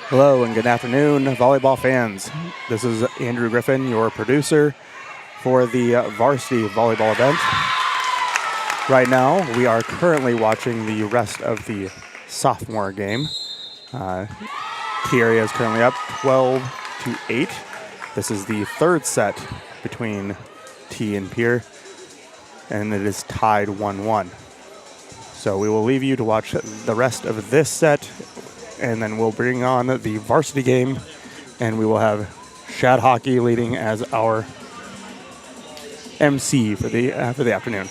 Hello and good afternoon, volleyball fans. This is Andrew Griffin, your producer for the Varsity Volleyball event. Right now, we are currently watching the rest of the sophomore game. Pierre is currently up 12-8. This is the third set between T and Pierre, and it is tied 1-1. So we will leave you to watch the rest of this set, and then we'll bring on the varsity game, and we will have Shad Hockey leading as our MC for the afternoon.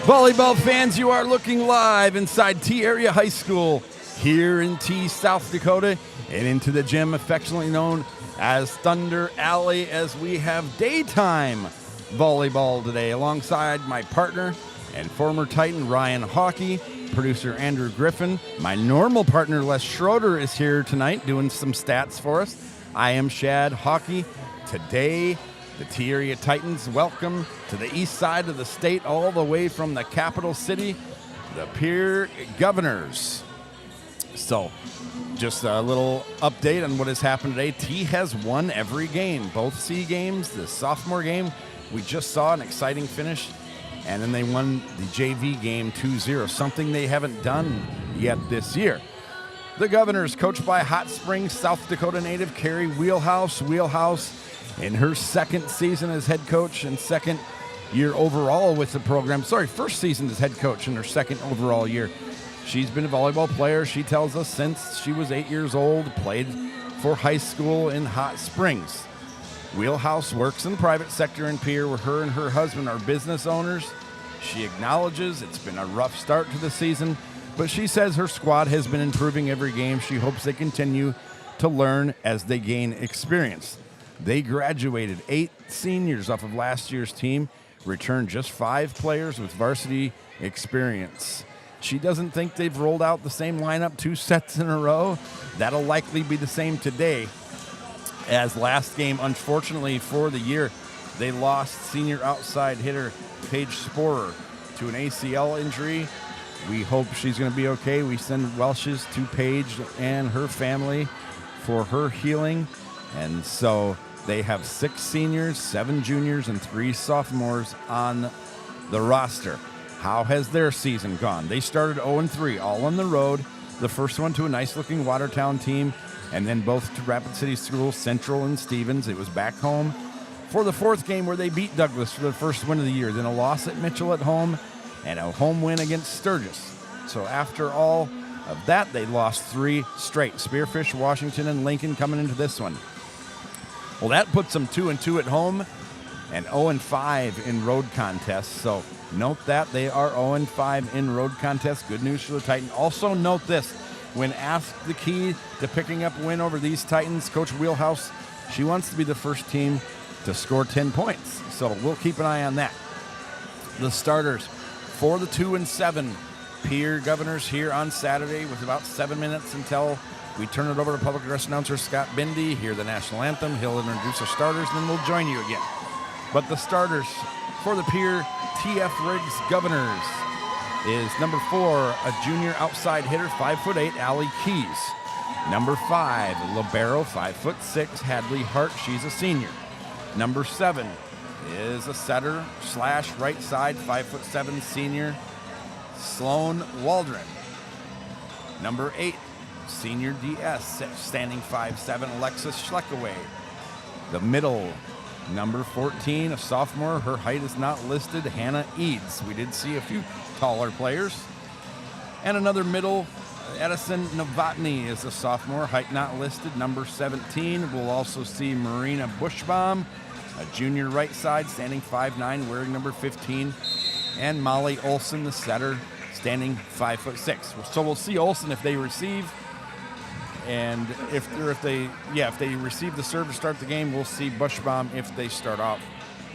Volleyball fans, you are looking live inside T-Area High School here in T, South Dakota, and into the gym affectionately known as Thunder Alley, as we have daytime volleyball today alongside my partner and former Titan Ryan Hockey, producer Andrew Griffin. My normal partner Les Schroeder is here tonight doing some stats for us. I am Shad Hockey. Today, the T-Area Titans welcome to the east side of the state, all the way from the capital city, the Pierre Governors. So, just a little update on what has happened today. T has won every game, both C games, the sophomore game. We just saw an exciting finish, and then they won the JV game 2-0, something they haven't done yet this year. The Governors, coached by Hot Springs, South Dakota native Carrie Wheelhouse. Wheelhouse in her second season as head coach and second year overall with the program. First season as head coach in her second overall year. She's been a volleyball player, she tells us, since she was 8 years old, played for high school in Hot Springs. Wheelhouse works in the private sector in Pierre, where her and her husband are business owners. She acknowledges it's been a rough start to the season, but she says her squad has been improving every game. She hopes they continue to learn as they gain experience. They graduated 8 seniors off of last year's team, returned just 5 players with varsity experience. She doesn't think they've rolled out the same lineup 2 sets in a row. That'll likely be the same today, as last game, unfortunately for the year, they lost senior outside hitter Paige Sporer to an ACL injury. We hope she's going to be okay. We send Welshes to Paige and her family for her healing. And so they have 6 seniors, 7 juniors, and 3 sophomores on the roster. How has their season gone? They started 0-3, all on the road. The first one to a nice-looking Watertown team, and then both to Rapid City Schools, Central and Stevens. It was back home for the 4th game, where they beat Douglas for the first win of the year. Then a loss at Mitchell at home, and a home win against Sturgis. So after all of that, they lost 3 straight. Spearfish, Washington, and Lincoln coming into this one. Well, that puts them 2-2 at home and 0-5 in road contests. So note that they are 0-5 in road contests. Good news for the Titans. Also note this, when asked the key to picking up a win over these Titans, Coach Wheelhouse, she wants to be the first team to score 10 points. So we'll keep an eye on that. The starters for the 2-7 Pierre Governors here on Saturday, with about 7 minutes until we turn it over to public address announcer Scott Bindi. Hear the national anthem. He'll introduce our starters, and then we'll join you again. But the starters for the Pierre TF Riggs Governors is number 4, a junior outside hitter, 5'8", Allie Keys. Number 5, libero, 5'6", Hadley Hart. She's a senior. Number 7 is a setter slash right side, 5'7", senior, Sloan Waldron. Number 8, senior DS, standing 5'7", Alexis Schleckaway. The middle, number 14, a sophomore. Her height is not listed, Hannah Eads. We did see a few taller players. And another middle, Edison Novotny is a sophomore, height not listed, number 17. We'll also see Marina Bushbaum, a junior right side, standing 5'9", wearing number 15. And Molly Olson, the setter, standing 5'6". So we'll see Olson if they receive. And if they receive the serve to start the game, we'll see Bushbaum if they start off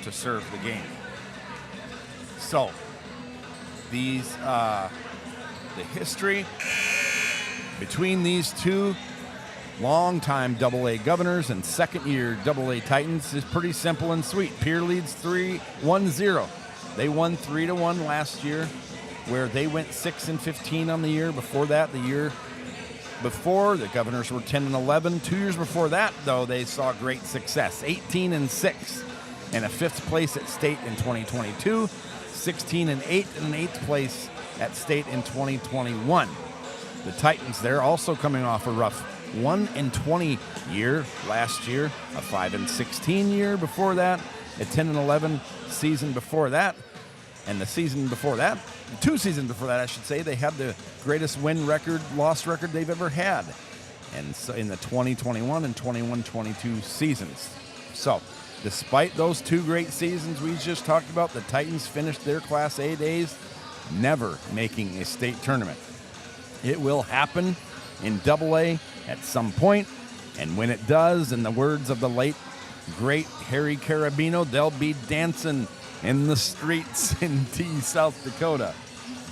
to serve the game. So these the history between these two longtime AA Governors and second-year AA Titans is pretty simple and sweet. Pierre leads 3-1-0. They won 3-1 last year, where they went 6-15 on the year. Before that, the year before, the Governors were 10-11. 2 years before that, though, they saw great success, 18-6, and a 5th place at state in 2022, 16-8, and an 8th place at state in 2021. The Titans, they're also coming off a rough 1-20 year last year, a 5-16 year before that, a 10-11 season before that, and the season before that, 2 seasons before that, I should say, they had the greatest loss record they've ever had, and so in the 2021 and 21-22 seasons. So, despite those 2 great seasons we just talked about, the Titans finished their Class A days never making a state tournament. It will happen in AA at some point, and when it does, in the words of the late, great Harry Carabino, they'll be dancing in the streets in T, South Dakota.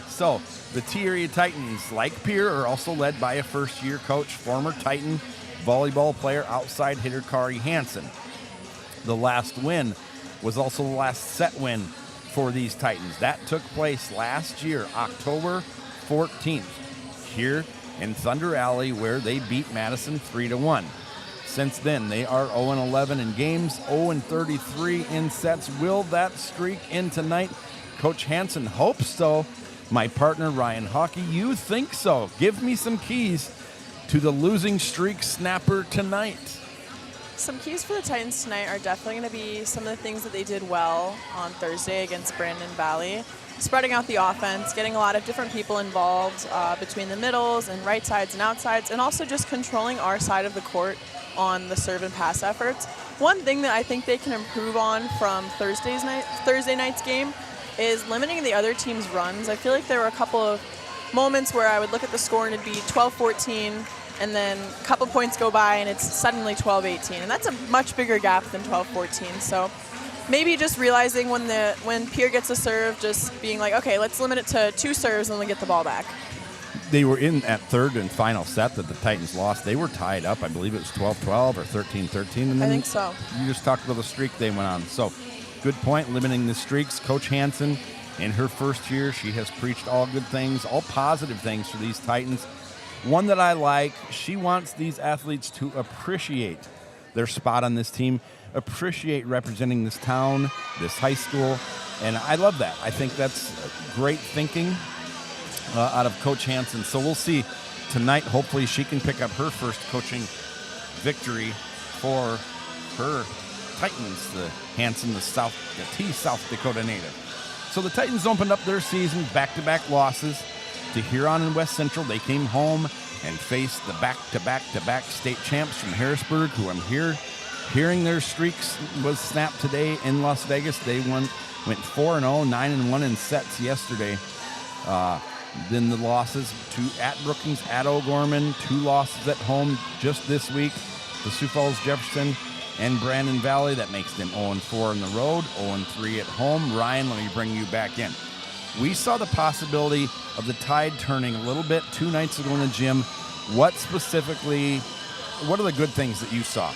So the T area Titans, like Pierre, are also led by a first-year coach, former Titan volleyball player, outside hitter Kari Hansen. The last win was also the last set win for these Titans. That took place last year, October 14th, here in Thunder Alley, where they beat Madison 3-1. Since then, they are 0-11 in games, 0-33 in sets. Will that streak end tonight? Coach Hansen hopes so. My partner, Ryan Hockey, you think so. Give me some keys to the losing streak snapper tonight. Some keys for the Titans tonight are definitely going to be some of the things that they did well on Thursday against Brandon Valley. Spreading out the offense, getting a lot of different people involved between the middles and right sides and outsides, and also just controlling our side of the court on the serve and pass efforts. One thing that I think they can improve on from Thursday night's game is limiting the other team's runs. I feel like there were a couple of moments where I would look at the score and it'd be 12-14, and then a couple points go by and it's suddenly 12-18, and that's a much bigger gap than 12-14. So maybe just realizing when Pierre gets a serve, just being like, okay, let's limit it to 2 serves and then get the ball back. They were in at third and final set that the Titans lost. They were tied up. I believe it was 12-12 or 13-13. And then I think so. You just talked about the streak they went on. So good point, limiting the streaks. Coach Hansen, in her first year, she has preached all good things, all positive things for these Titans. One that I like, she wants these athletes to appreciate their spot on this team, appreciate representing this town, this high school, and I love that. I think that's great thinking out of Coach Hansen. So we'll see tonight. Hopefully she can pick up her first coaching victory for her Titans, the Hansen, the T South Dakota native. So the Titans opened up their season, back-to-back losses to Huron and West Central. They came home and faced the back-to-back state champs from Harrisburg, who I'm hearing their streaks was snapped today in Las Vegas. They went 4-0, 9-1 in sets yesterday. Then the losses at Brookings, at O'Gorman, 2 losses at home just this week to Sioux Falls, Jefferson, and Brandon Valley. That makes them 0-4 on the road, 0-3 at home. Ryan, let me bring you back in. We saw the possibility of the tide turning a little bit 2 nights ago in the gym. What are the good things that you saw?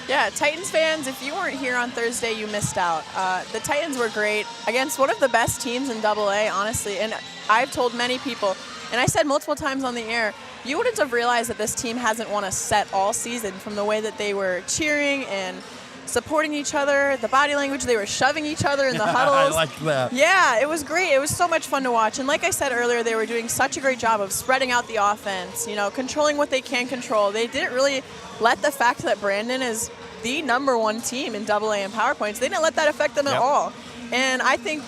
Yeah, Titans fans, if you weren't here on Thursday, you missed out. The Titans were great against one of the best teams in AA, honestly. And I've told many people, and I said multiple times on the air, you wouldn't have realized that this team hasn't won a set all season from the way that they were cheering and supporting each other, the body language, they were shoving each other in the huddles. I like that. Yeah, it was great. It was so much fun to watch. And like I said earlier, they were doing such a great job of spreading out the offense, controlling what they can control. They didn't really let the fact that Brandon is the #1 team in AA in power points, they didn't let that affect them at all. And I think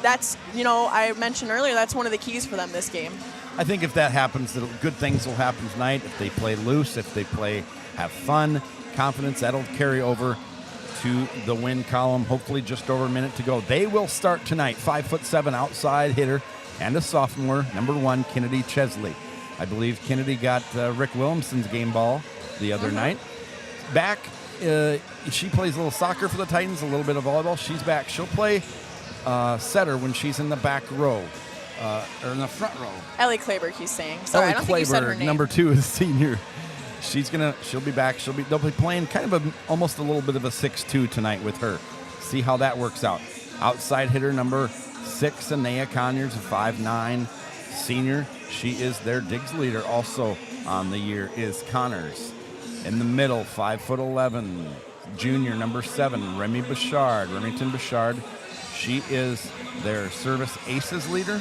that's, I mentioned earlier, that's one of the keys for them this game. I think if that happens, good things will happen tonight. If they play loose, if they have fun, confidence, that'll carry over to the win column. Hopefully just over a minute to go. They will start tonight. 5'7" outside hitter and a sophomore, #1, Kennedy Chesley. I believe Kennedy got Rick Williamson's game ball the other night. Back, she plays a little soccer for the Titans, a little bit of volleyball. She's back. She'll play setter when she's in the back row. Or in the front row. Ellie Clayberg, he's saying. Sorry, I don't think you said her name. #2 is senior. She'll be back. They'll be playing kind of almost a little bit of a 6-2 tonight with her. See how that works out. Outside hitter #6, Anea Conyers, a 5'9" senior. She is their digs leader. Also on the year is Connors. In the middle, 5'11", junior #7, Remington Bouchard. She is their service aces leader,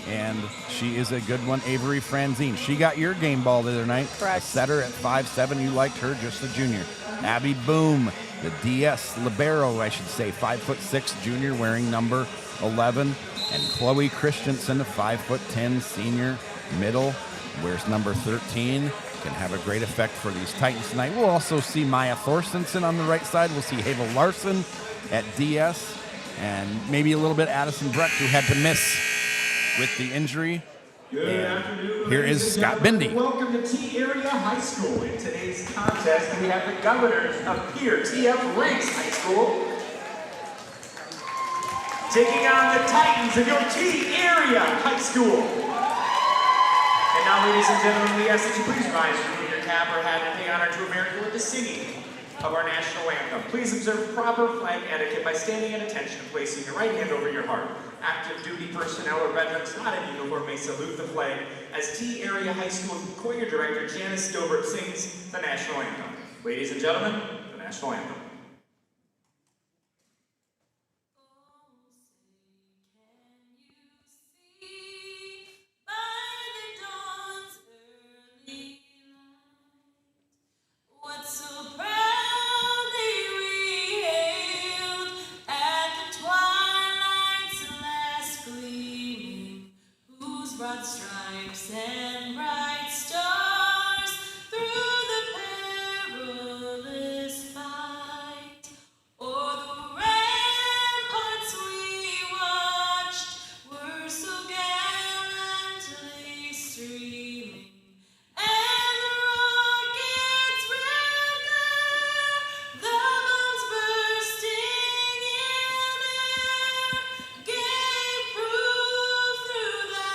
and she is a good one, Avery Franzine. She got your game ball the other night. Correct. A setter at 5'7". You liked her, just a junior. Abby Boom, the DS libero, I should say, 5'6", junior, wearing #11. And Chloe Christensen, a 5'10", senior, middle, wears #13. Can have a great effect for these Titans tonight. We'll also see Maya Thorstensen on the right side. We'll see Havel Larson at DS. And maybe a little bit Addison Breck, who had to miss with the injury. Good afternoon. Here is Scott Bindi. Welcome to T Area High School. In today's contest, we have the governors of Pierre TF Ranks High School taking on the Titans of your T Area High School. And now, ladies and gentlemen, we ask that you please rise, remove your cap or hat, and pay honor to America with the singing of our national anthem. Please observe proper flag etiquette by standing at attention and placing your right hand over your heart. Active duty personnel or veterans not in uniform may salute the flag as T Area High School Choir Director Janice Stobert sings the national anthem. Ladies and gentlemen, the national anthem. Broad stripes and bright stars through the perilous fight, o'er the ramparts we watched were so gallantly streaming, and the rockets' red glare, the bombs bursting in air, gave proof through the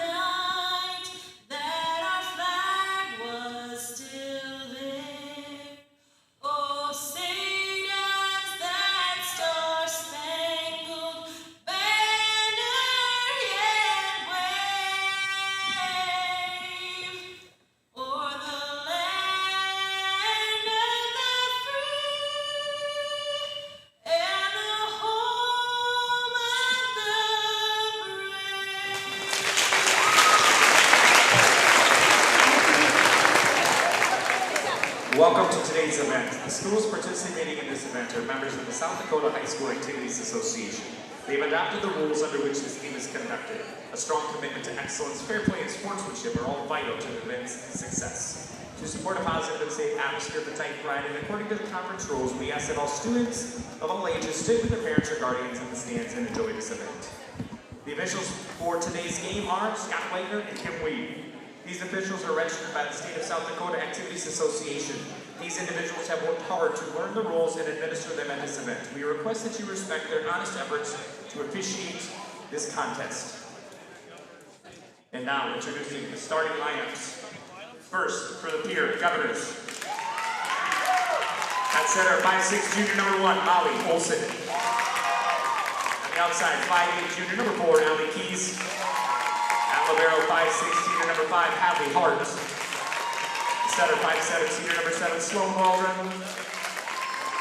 night that our flag was still there. Oh, say does that star-spangled banner yet wave o'er the land of the free and the home of the brave. Welcome to today's event. The schools participating in this event are members of the South Dakota High School Activities Association. They've adopted the rules under which this game is conducted. A strong commitment to excellence, fair play, and sportsmanship are all vital to the event's success. To support a positive and safe atmosphere for Titan Pride, and according to the conference rules, we ask that all students of all ages sit with their parents or guardians in the stands and enjoy this event. The officials for today's game are Scott Wagner and Kim Weed. These officials are registered by the State of South Dakota Activities Association. These individuals have worked hard to learn the rules and administer them at this event. We request that you respect their honest efforts to officiate this contest. And now, introducing the starting lineups. First, for the Pierre Governors. At center, 5'6", junior number 1, Molly Olson. On the outside, 5'8", junior number 4, Allie Keys. At libero, 5'6", senior number 5, Hadley Hart. Setter, 5'7", senior number 7, Sloan Waldron.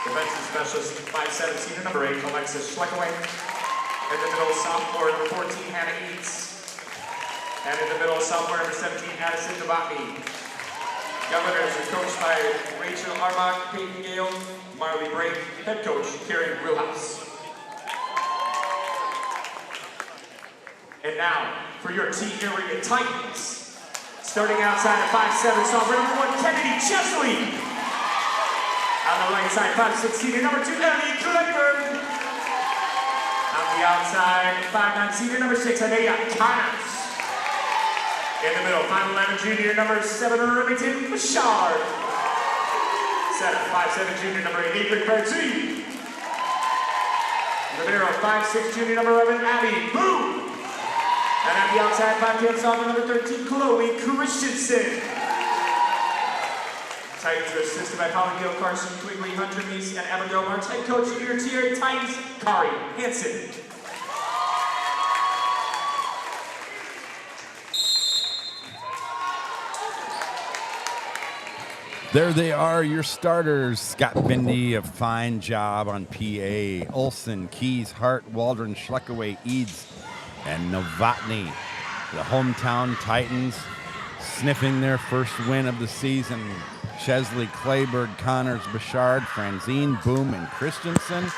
Defensive specialist, 5'7", senior number 8, Alexis Schleckaway. In the middle, sophomore number 14, Hannah Eads. And in the middle, sophomore number 17, Addison Novotny. Governors are coached by Rachel Arbach, Peyton Gale, Marley Brake, head coach Carrie Wheelhouse. And now, for your T Area Titans. Starting outside at 5'7", sophomore number 1, Kennedy Chesley. On the right side, 5'6", senior number 2, Ellie Clegburn. On the outside, 5'9", senior number 6, Anaya Connors. In the middle, 5'11", junior number 7, Remington Bouchard. Center, 5'7", junior number 8, Ingrid Bertuzzi. Libero, 5'6", junior number 11, Abby Boone. And at the outside, 5'10", sophomore number 13, Chloe Christensen. Titans are assisted by Polly Gill, Carson Quigley, Hunter Meese, and Abigail March. Head coach of your T Area Titans, Kari Hansen. There they are, your starters. Scott Bindi, a fine job on PA. Olson, Keys, Hart, Waldron, Schleckaway, Eads, and Novotny. The hometown Titans sniffing their first win of the season. Chesley, Clayburg, Connors, Bouchard, Franzine, Boom, and Christensen.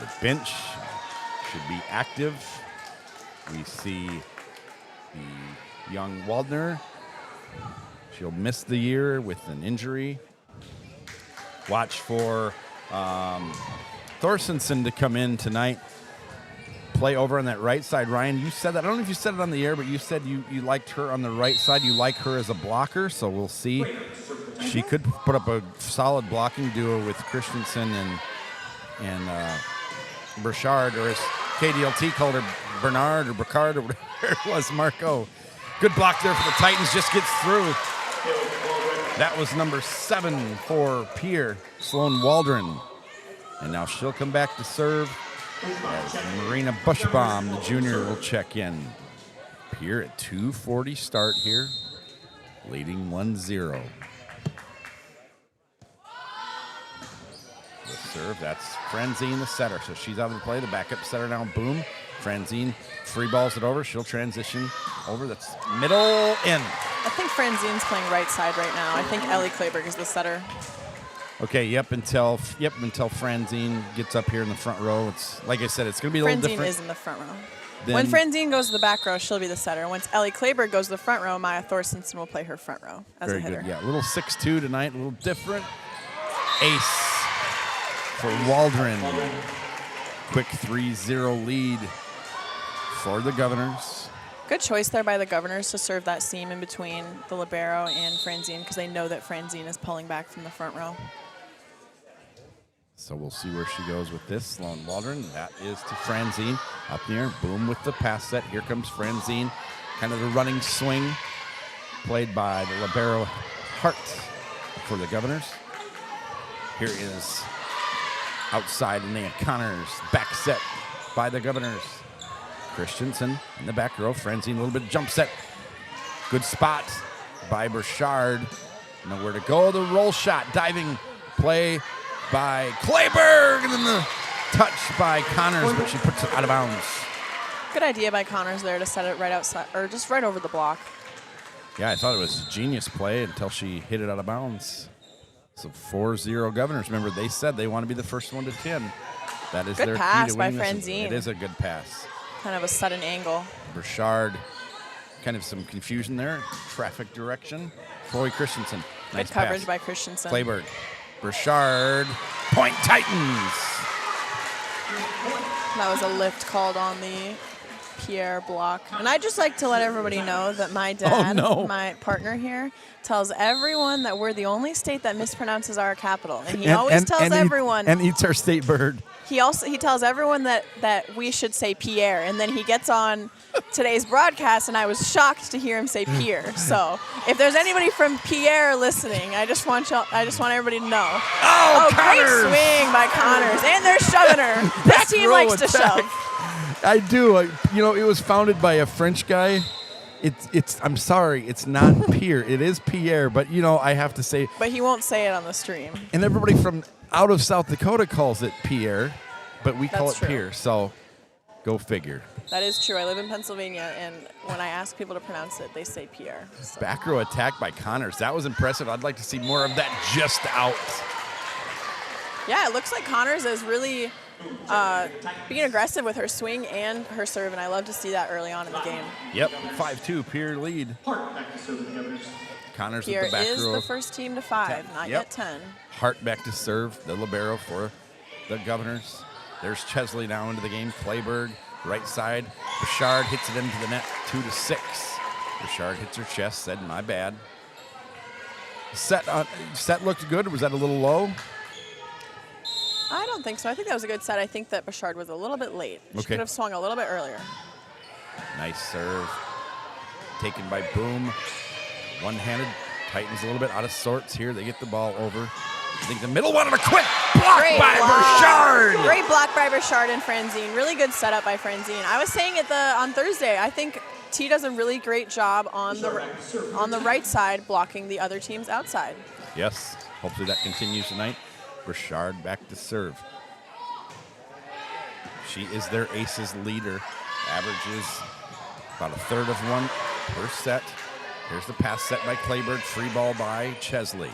The bench should be active. We see the young Waldner. She'll miss the year with an injury. Watch for Thorstensen to come in tonight. play over on that right side. Ryan, you said that. I don't know if you said it on the air, but you said you liked her on the right side. You like her as a blocker, so we'll see. She could put up a solid blocking duo with Christensen and Burchard, or as KDLT called her, Bernard or Bricard or whatever it was, Marco. Good block there for the Titans, just gets through. That was number 7 for Pierre, Sloan Waldron. And now she'll come back to serve as Marina Bushbaum, the junior, will check in. Pierre at 2:40 start here, leading 1-0. The serve, that's Franzine, the setter. So she's out of the play. The backup setter now, boom. Franzine free balls it over. She'll transition over. That's middle in. I think Franzine's playing right side right now. I think Ellie Kleberg is the setter. Okay, until Franzine gets up here in the front row. It's like I said, it's going to be a little different. Franzine is in the front row. When Franzine goes to the back row, she'll be the setter. Once Ellie Kleberg goes to the front row, Maya Thorstensen will play her front row as a hitter. Very good. Yeah, a little 6'2" tonight, a little different. Ace for Waldron. Quick 3-0 lead for the Governors. Good choice there by the Governors to serve that seam in between the libero and Franzine, because they know that Franzine is pulling back from the front row. So we'll see where she goes with this. Sloan Waldron, that is to Franzine. Up in the air, boom with the pass set. Here comes Franzine. Kind of the running swing played by the libero Hart for the Governors. Here is outside Linnea Connors. Back set by the Governors. Christensen in the back row. Franzine, a little bit of jump set. Good spot by Burchard. Nowhere to go. The roll shot. Diving play by Kleberg. And then the touch by Connors, but she puts it out of bounds. Good idea by Connors there to set it right outside, or just right over the block. Yeah, I thought it was a genius play until she hit it out of bounds. So 4-0 Governors. Remember, they said they want to be the first one to 10. That is Good their pass key to by winning this. Franzine. It is a good pass. Kind of a sudden angle. Burchard, kind of some confusion there. Traffic direction. Chloe Christensen. Nice Good coverage pass. by Christensen. Kleberg. Burchard. Point Titans. That was a lift called on the Pierre block. And I'd just like to let everybody know that my dad, my partner here, tells everyone that we're the only state that mispronounces our capital. And he always tells everyone. And eats our state bird. He tells everyone that we should say Pierre, and then he gets on today's broadcast, and I was shocked to hear him say Pierre. So if there's anybody from Pierre listening, I just want everybody to know. Oh, great swing by Connors, and they're shoving her. This team likes to shove. I do. It was founded by a French guy. I'm sorry, it's not Pierre. It is Pierre, but I have to say. But he won't say it on the stream. And everybody from out of South Dakota calls it Pierre, but we call it true. Pierre. So, go figure. That is true. I live in Pennsylvania, and when I ask people to pronounce it, they say Pierre. So. Back row attack by Connors. That was impressive. I'd like to see more of that just out. Yeah, it looks like Connors is really being aggressive with her swing and her serve, and I love to see that early on in the game. Yep, 5-2, Pierre lead. Connors Pierre with the back is row. the first team to 5, not yet 10. Hart back to serve, the libero for the Governors. There's Chesley now into the game. Kleberg, right side. Burchard hits it into the net, 2-6. Burchard hits her chest, said, my bad. Set looked good, or was that a little low? I don't think so. I think that was a good set. I think that Burchard was a little bit late. She could have swung a little bit earlier. Nice serve. Taken by Boom. One-handed. Titans a little bit out of sorts here. They get the ball over. I think the middle one, and a quick block by Burchard. Great block by Burchard and Franzine. Really good setup by Franzine. I was saying it on Thursday. I think T does a really great job on the right side blocking the other team's outside. Yes. Hopefully that continues tonight. Burchard back to serve. She is their aces leader. Averages about a third of one per set. Here's the pass set by Kleberg. Free ball by Chesley.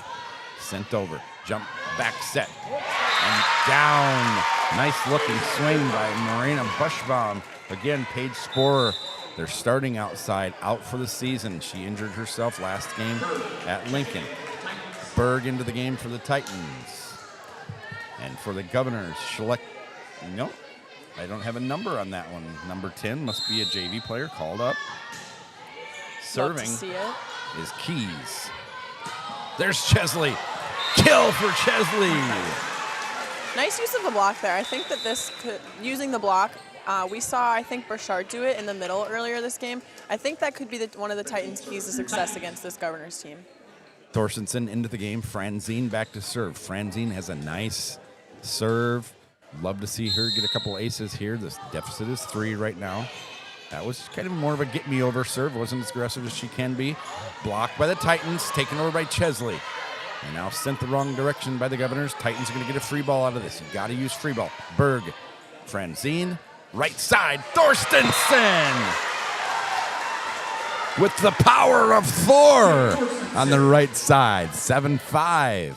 Sent over. Jump back set. And down. Nice looking swing by Marina Bushbaum. Again, Paige Sporer. They're starting outside, out for the season. She injured herself last game at Lincoln. Berg into the game for the Titans. And for the Governors, I don't have a number on that one. Number 10 must be a JV player called up. Love to Serving see it. is Keys. There's Chesley. Kill for Chesley. Nice use of the block there. I think that using the block, we saw, I think, Burchard do it in the middle earlier this game. I think that could be one of the Titans' keys to success against this Governors team. Thorstensen into the game. Franzine back to serve. Franzine has a nice serve. Love to see her get a couple aces here. This deficit is 3 right now. That was kind of more of a get-me-over serve. Wasn't as aggressive as she can be. Blocked by the Titans, taken over by Chesley. And now sent the wrong direction by the Governors. Titans are going to get a free ball out of this. You got to use free ball. Berg, Franzine, right side, Thorstensen! With the power of Thor on the right side, 7-5.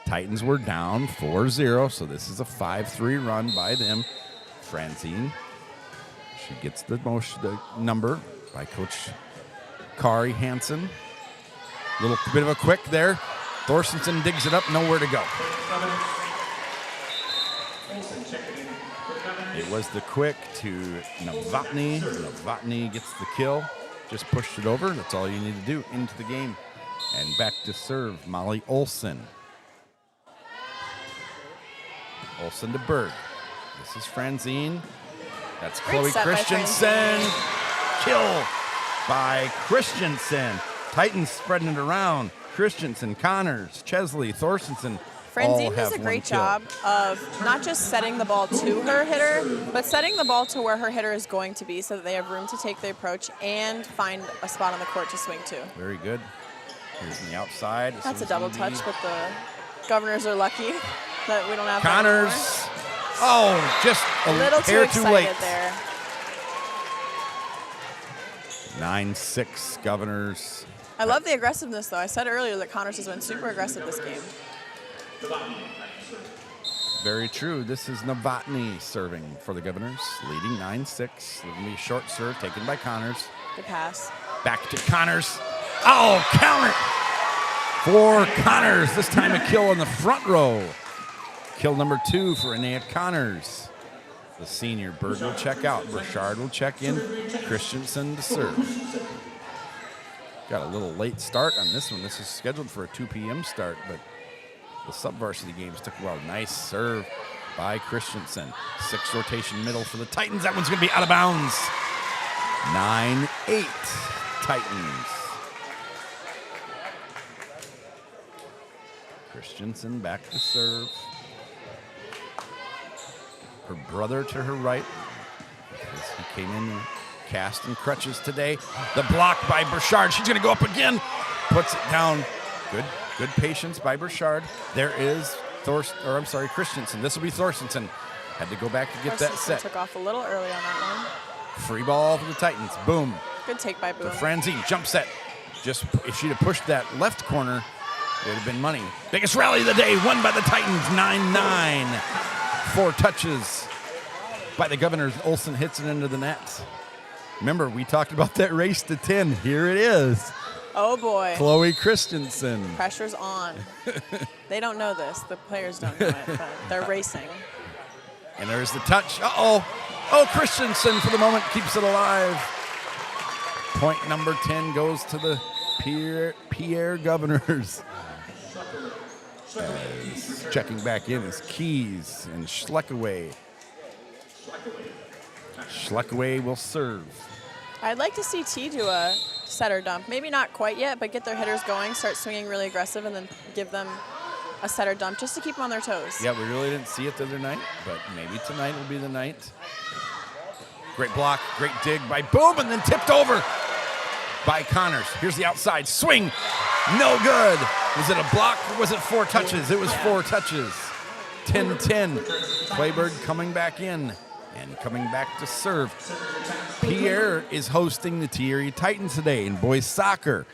Titans were down 4-0, so this is a 5-3 run by them. Franzine, she gets the number by Coach Kari Hansen. Little bit of a quick there. Thorstensen digs it up, nowhere to go. It was the quick to Novotny. Novotny gets the kill. Just pushed it over. That's all you need to do into the game. And back to serve, Molly Olsen. Olsen to Berg. This is Franzine. That's Great Chloe set by Christensen. Kill by Christensen. Titans spreading it around. Christensen, Connors, Chesley, Thorstensen. Franzine does a great job of not just setting the ball to her hitter, but setting the ball to where her hitter is going to be so that they have room to take the approach and find a spot on the court to swing to. Very good. Here's on the outside. That's a double touch, but the Governors are lucky that we don't have Connors. that Oh, just a little too hair excited too late. there. 9-6 Governors. I love the aggressiveness, though. I said earlier that Connors has been super aggressive this game. Very true. This is Novotny serving for the Governors, leading 9-6. It'll be a short serve taken by Connors. Good pass. Back to Connors. Oh, counter for Connors. This time a kill in the front row. Kill number 2 for Annette Connors. The senior. Berg will check out. Burchard will check in. Christensen to serve. Got a little late start on this one. This is scheduled for a 2 p.m. start, but the sub-varsity games took a while. Nice serve by Christensen. 6 rotation middle for the Titans. That one's going to be out of bounds. 9-8 Titans. Christensen back to serve. Her brother to her right. He came in cast and crutches today. The block by Burchard. She's going to go up again. Puts it down. Good patience by Burchard. There is Christensen. This will be Thorstensen. Had to go back to get that set. Took off a little early on that one. Free ball for the Titans. Boom. Good take by Boom. To Franzine. Jump set. Just if she'd have pushed that left corner, it would have been money. Biggest rally of the day. Won by the Titans. 9-9. 4 touches by the Governors. Olsen hits it into the net. Remember, we talked about that race to 10. Here it is. Oh, boy. Chloe Christensen. Pressure's on. They don't know this. The players don't know it, but they're racing. And there's the touch. Uh-oh. Oh, Christensen for the moment keeps it alive. Point number 10 goes to the Pierre Governors. As checking back in is Keys and Schleckaway. Schleckaway will serve. I'd like to see T do a setter dump. Maybe not quite yet, but get their hitters going, start swinging really aggressive, and then give them a setter dump just to keep them on their toes. Yeah, we really didn't see it the other night, but maybe tonight will be the night. Great block, great dig by Boom, and then tipped over by Connors. Here's the outside swing. No good. Was it a block or was it 4 touches? It was 4 touches. 10-10. Clayberg coming back in and coming back to serve. Pierre is hosting the TRE Titans today in boys soccer.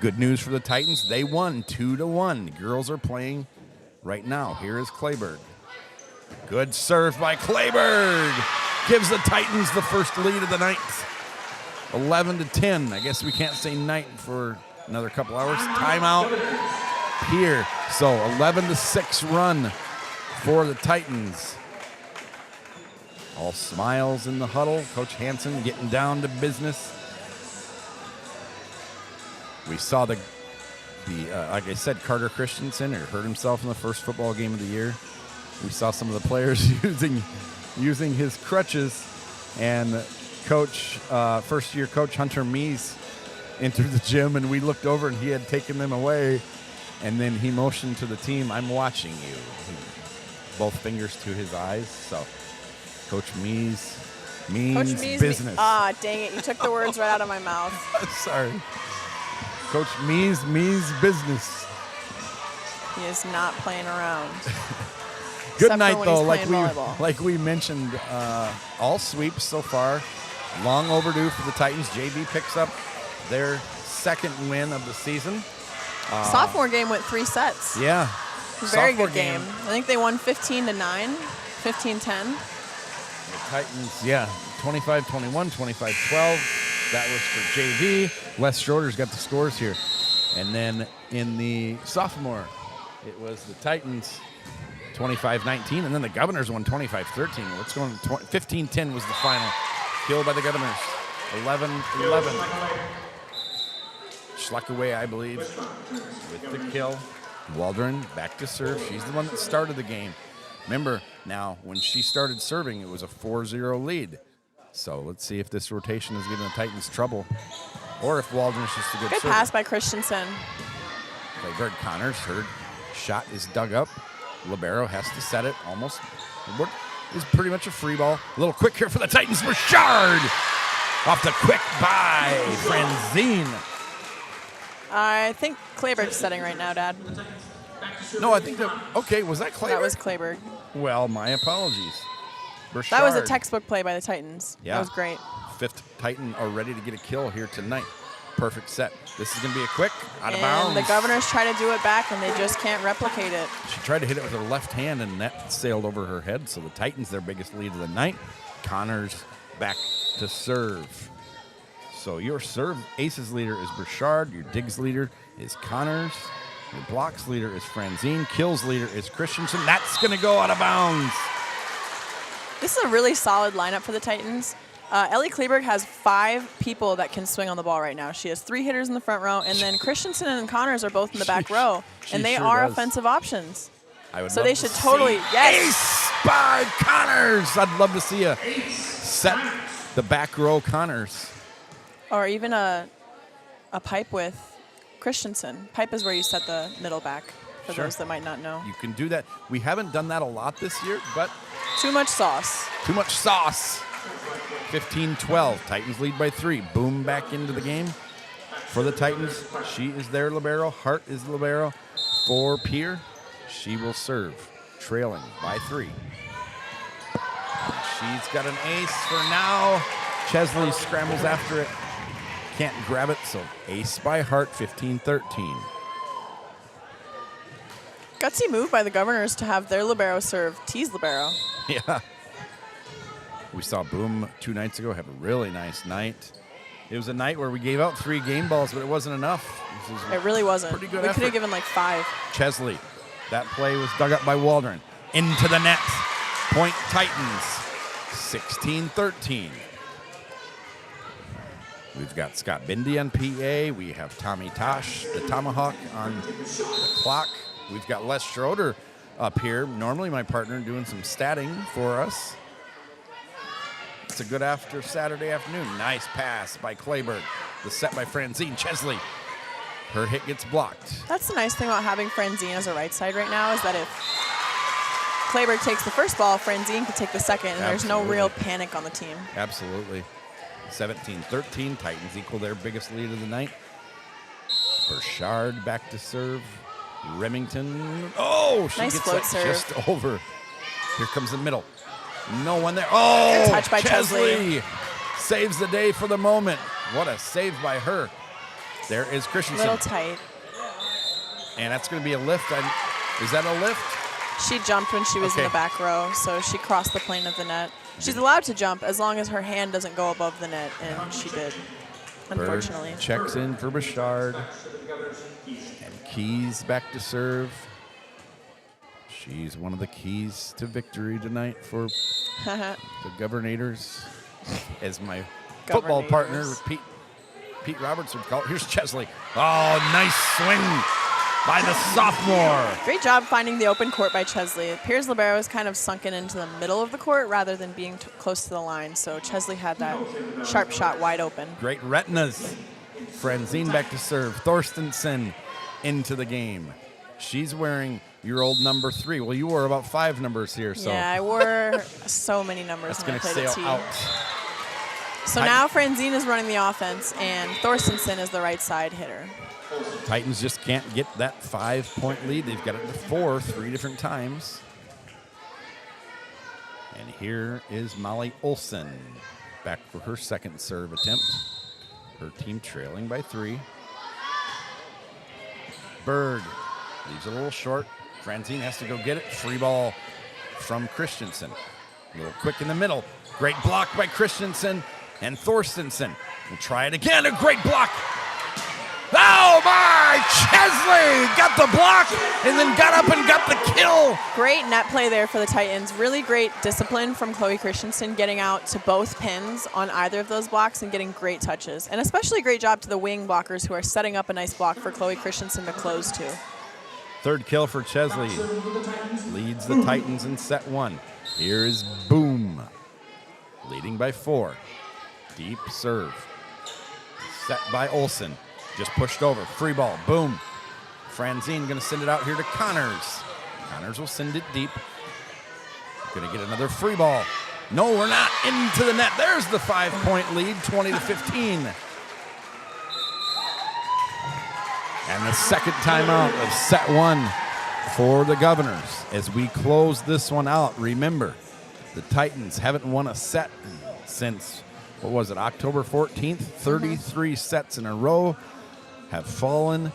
Good news for the Titans. They won 2-1. The girls are playing right now. Here is Clayberg. Good serve by Clayberg. Gives the Titans the first lead of the night. 11-10. I guess we can't say night for another couple hours. Timeout here. So 11-6 run for the Titans. All smiles in the huddle. Coach Hansen getting down to business. We saw the like I said, Carter Christensen hurt himself in the first football game of the year. We saw some of the players using his crutches, and first-year coach Hunter Mees entered the gym, and we looked over, and he had taken them away, and then he motioned to the team, "I'm watching you." Both fingers to his eyes. So, Coach Mees means business. Dang it! You took the words right out of my mouth. Sorry. Coach Mees business. He is not playing around. Good night, though. Volleyball. Like we mentioned, all sweeps so far. Long overdue for the Titans. JV picks up their second win of the season. Sophomore game went 3 sets. Yeah. Very good game. I think they won 15-9, 15-10. The Titans, 25-21, 25-12. That was for JV. Wes Schroeder's got the scores here. And then in the sophomore, it was the Titans 25-19, and then the Governors won 25-13. What's going on? 15-10 was the final. Killed by the Governors. 11-11. Schluckaway, I believe, with the kill. Waldron back to serve. She's the one that started the game. Remember, now, when she started serving, it was a 4-0 lead. So let's see if this rotation is giving the Titans trouble, or if Waldron's just a good server. Pass by Christensen. Clayburg Connors, her shot is dug up. Libero has to set it almost. What is pretty much a free ball. A little quick here for the Titans. Burchard off the quick by Franzine. I think Clayburg's setting right now, Dad. No, I think was that Clayburg? That was Clayburg. Well, my apologies. Burchard. That was a textbook play by the Titans. Yeah. That was great. Fifth Titan are ready to get a kill here tonight. Perfect set. This is going to be a quick out of bounds. And the Governors try to do it back, and they just can't replicate it. She tried to hit it with her left hand, and that sailed over her head. So the Titans, their biggest lead of the night. Connors back to serve. So your serve aces leader is Burchard. Your digs leader is Connors. Your blocks leader is Franzine. Kills leader is Christensen. That's going to go out of bounds. This is a really solid lineup for the Titans. Ellie Kleberg has 5 people that can swing on the ball right now. She has 3 hitters in the front row, and then Christensen and Connors are both in the back row, and they are offensive options. So they should totally, ace by Connors. I'd love to see a set the back row Connors. Or even a pipe with Christensen. Pipe is where you set the middle back, for those that might not know. You can do that. We haven't done that a lot this year, but too much sauce. Too much sauce. 15-12. Titans lead by 3. Boom back into the game for the Titans. She is their libero. Hart is the libero for Pierre. She will serve, trailing by 3. She's got an ace for now. Chesley scrambles after it. Can't grab it, so ace by Hart, 15-13. Gutsy move by the Governors to have their libero serve T's libero. Yeah. We saw Boom 2 nights ago have a really nice night. It was a night where we gave out 3 game balls, but it wasn't enough. It really wasn't. Pretty good We effort. could have given like 5. Chesley. That play was dug up by Waldron. Into the net. Point Titans. 16-13. We've got Scott Bindi on PA. We have Tommy Tosh, the Tomahawk, on the clock. We've got Les Schroeder up here, normally my partner, doing some statting for us. It's a good Saturday afternoon. Nice pass by Clayburg. The set by Franzine. Chesley. Her hit gets blocked. That's the nice thing about having Franzine as a right side right now is that if Clayburg takes the first ball, Franzine can take the second, and there's no real panic on the team. Absolutely. 17-13. Titans equal their biggest lead of the night. Burchard back to serve. Remington. Oh, she nice gets float that serve. just over. Here comes the middle. No one there. Oh, good touch by Chesley saves the day for the moment. What a save by her. There is Christensen. A little tight. And that's going to be a lift. Is that a lift? She jumped when she was in the back row, so she crossed the plane of the net. She's allowed to jump as long as her hand doesn't go above the net, and she did, unfortunately. Bird checks in for Burchard. And Keys back to serve. She's one of the keys to victory tonight for the Governators, as my football partner, Pete Roberts would call it. Here's Chesley. Oh, nice swing by the sophomore. Great job finding the open court by Chesley. Pierre's libero is kind of sunken into the middle of the court rather than being close to the line, so Chesley had that sharp shot wide open. Great retinas. Franzine back to serve. Thorstensen into the game. She's wearing your old number 3. Well, you wore about 5 numbers here, so. Yeah, I wore so many numbers that's when I going to played sail at T. out. So now Franzine is running the offense, and Thorstensen is the right side hitter. Titans just can't get that 5-point lead. They've got it to 4 3 different times. And here is Molly Olson back for her second serve attempt. Her team trailing by 3. Berg leaves it a little short. Franzine has to go get it. Free ball from Christensen. A little quick in the middle. Great block by Christensen and Thorstensen. We'll try it again. A great block. Oh my! Chesley got the block and then got up and got the kill. Great net play there for the Titans. Really great discipline from Chloe Christensen, getting out to both pins on either of those blocks and getting great touches. And especially great job to the wing blockers who are setting up a nice block for Chloe Christensen to close to. Third kill for Chesley. Leads the Titans in set 1. Here is Boom, leading by 4. Deep serve. Set by Olson. Just pushed over. Free ball. Boom. Franzine going to send it out here to Connors. Connors will send it deep. Going to get another free ball. No, we're not. Into the net. There's the 5-point lead, 20-15. And the second timeout of set 1 for the Governors. As we close this one out, remember, the Titans haven't won a set since, what was it, October 14th? 33 sets in a row have fallen.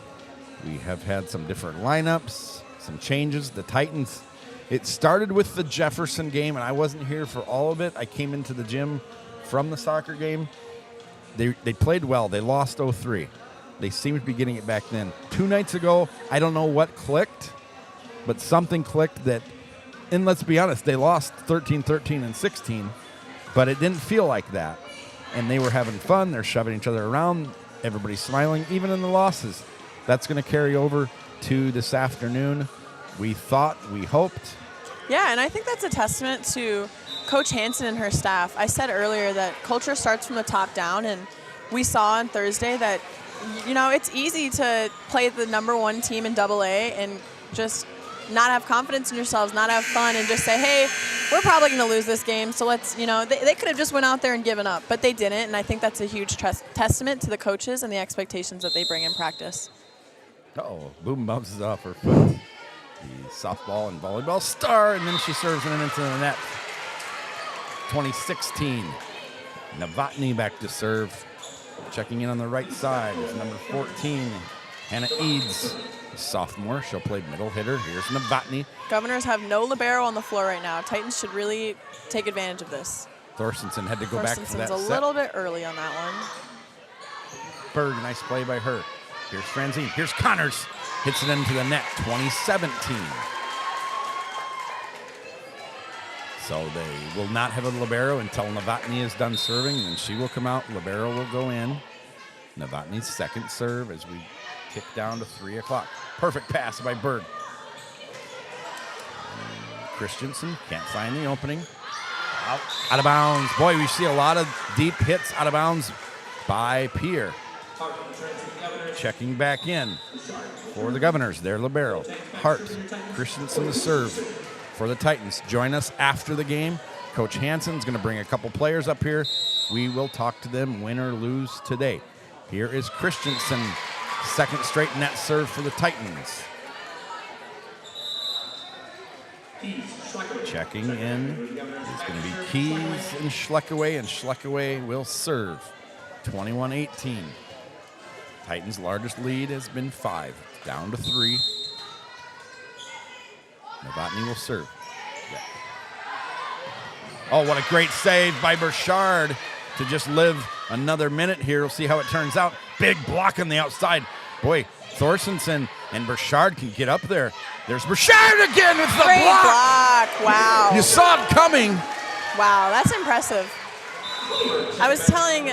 We have had some different lineups, some changes. The Titans, it started with the Jefferson game, and I wasn't here for all of it. I came into the gym from the soccer game. They played well. They lost 0-3. They seemed to be getting it back then. 2 nights ago, I don't know what clicked, but something clicked that, and let's be honest, they lost 13-13 and 16, but it didn't feel like that. And they were having fun. They're shoving each other around. Everybody's smiling, even in the losses. That's going to carry over to this afternoon. We thought, we hoped. Yeah, and I think that's a testament to Coach Hansen and her staff. I said earlier that culture starts from the top down, and we saw on Thursday that, you know, it's easy to play the number 1 team in AA and just not have confidence in yourselves, not have fun, and just say, hey, we're probably going to lose this game, so let's, you know, they could have just went out there and given up, but they didn't, and I think that's a huge testament to the coaches and the expectations that they bring in practice. Uh-oh, Boom bounces off her foot. The softball and volleyball star, and then she serves it into the net. 2016. Novotny back to serve. Checking in on the right side is number 14, Hannah Eads. Sophomore, she'll play middle hitter. Here's Novotny. Governors have no libero on the floor right now. Titans should really take advantage of this. Thorstensen had to go back for that a set. little bit early on that one. Berg, nice play by her. Here's Franzine. Here's Connors. Hits it into the net, 2017. So they will not have a libero until Novotny is done serving, and she will come out. Libero will go in. Novotny's second serve as we tick down to 3 o'clock. Perfect pass by Berg. Christensen can't find the opening. Out of bounds. Boy, we see a lot of deep hits out of bounds by Pierre. Checking back in for the Governors. Their libero. Hart. Christensen to serve for the Titans. Join us after the game. Coach Hansen's going to bring a couple players up here. We will talk to them, win or lose today. Here is Christensen. Second straight net serve for the Titans. Checking in is going to be Keys and Schleckaway will serve. 21-18. Titans' largest lead has been 5, down to 3. Novotny will serve. Yeah. Oh, what a great save by Burchard to just live another minute here. We'll see how it turns out. Big block on the outside. Boy, Thorstensen and Burchard can get up there. There's Burchard again with the Great block. Wow. You saw it coming. Wow, that's impressive. I was telling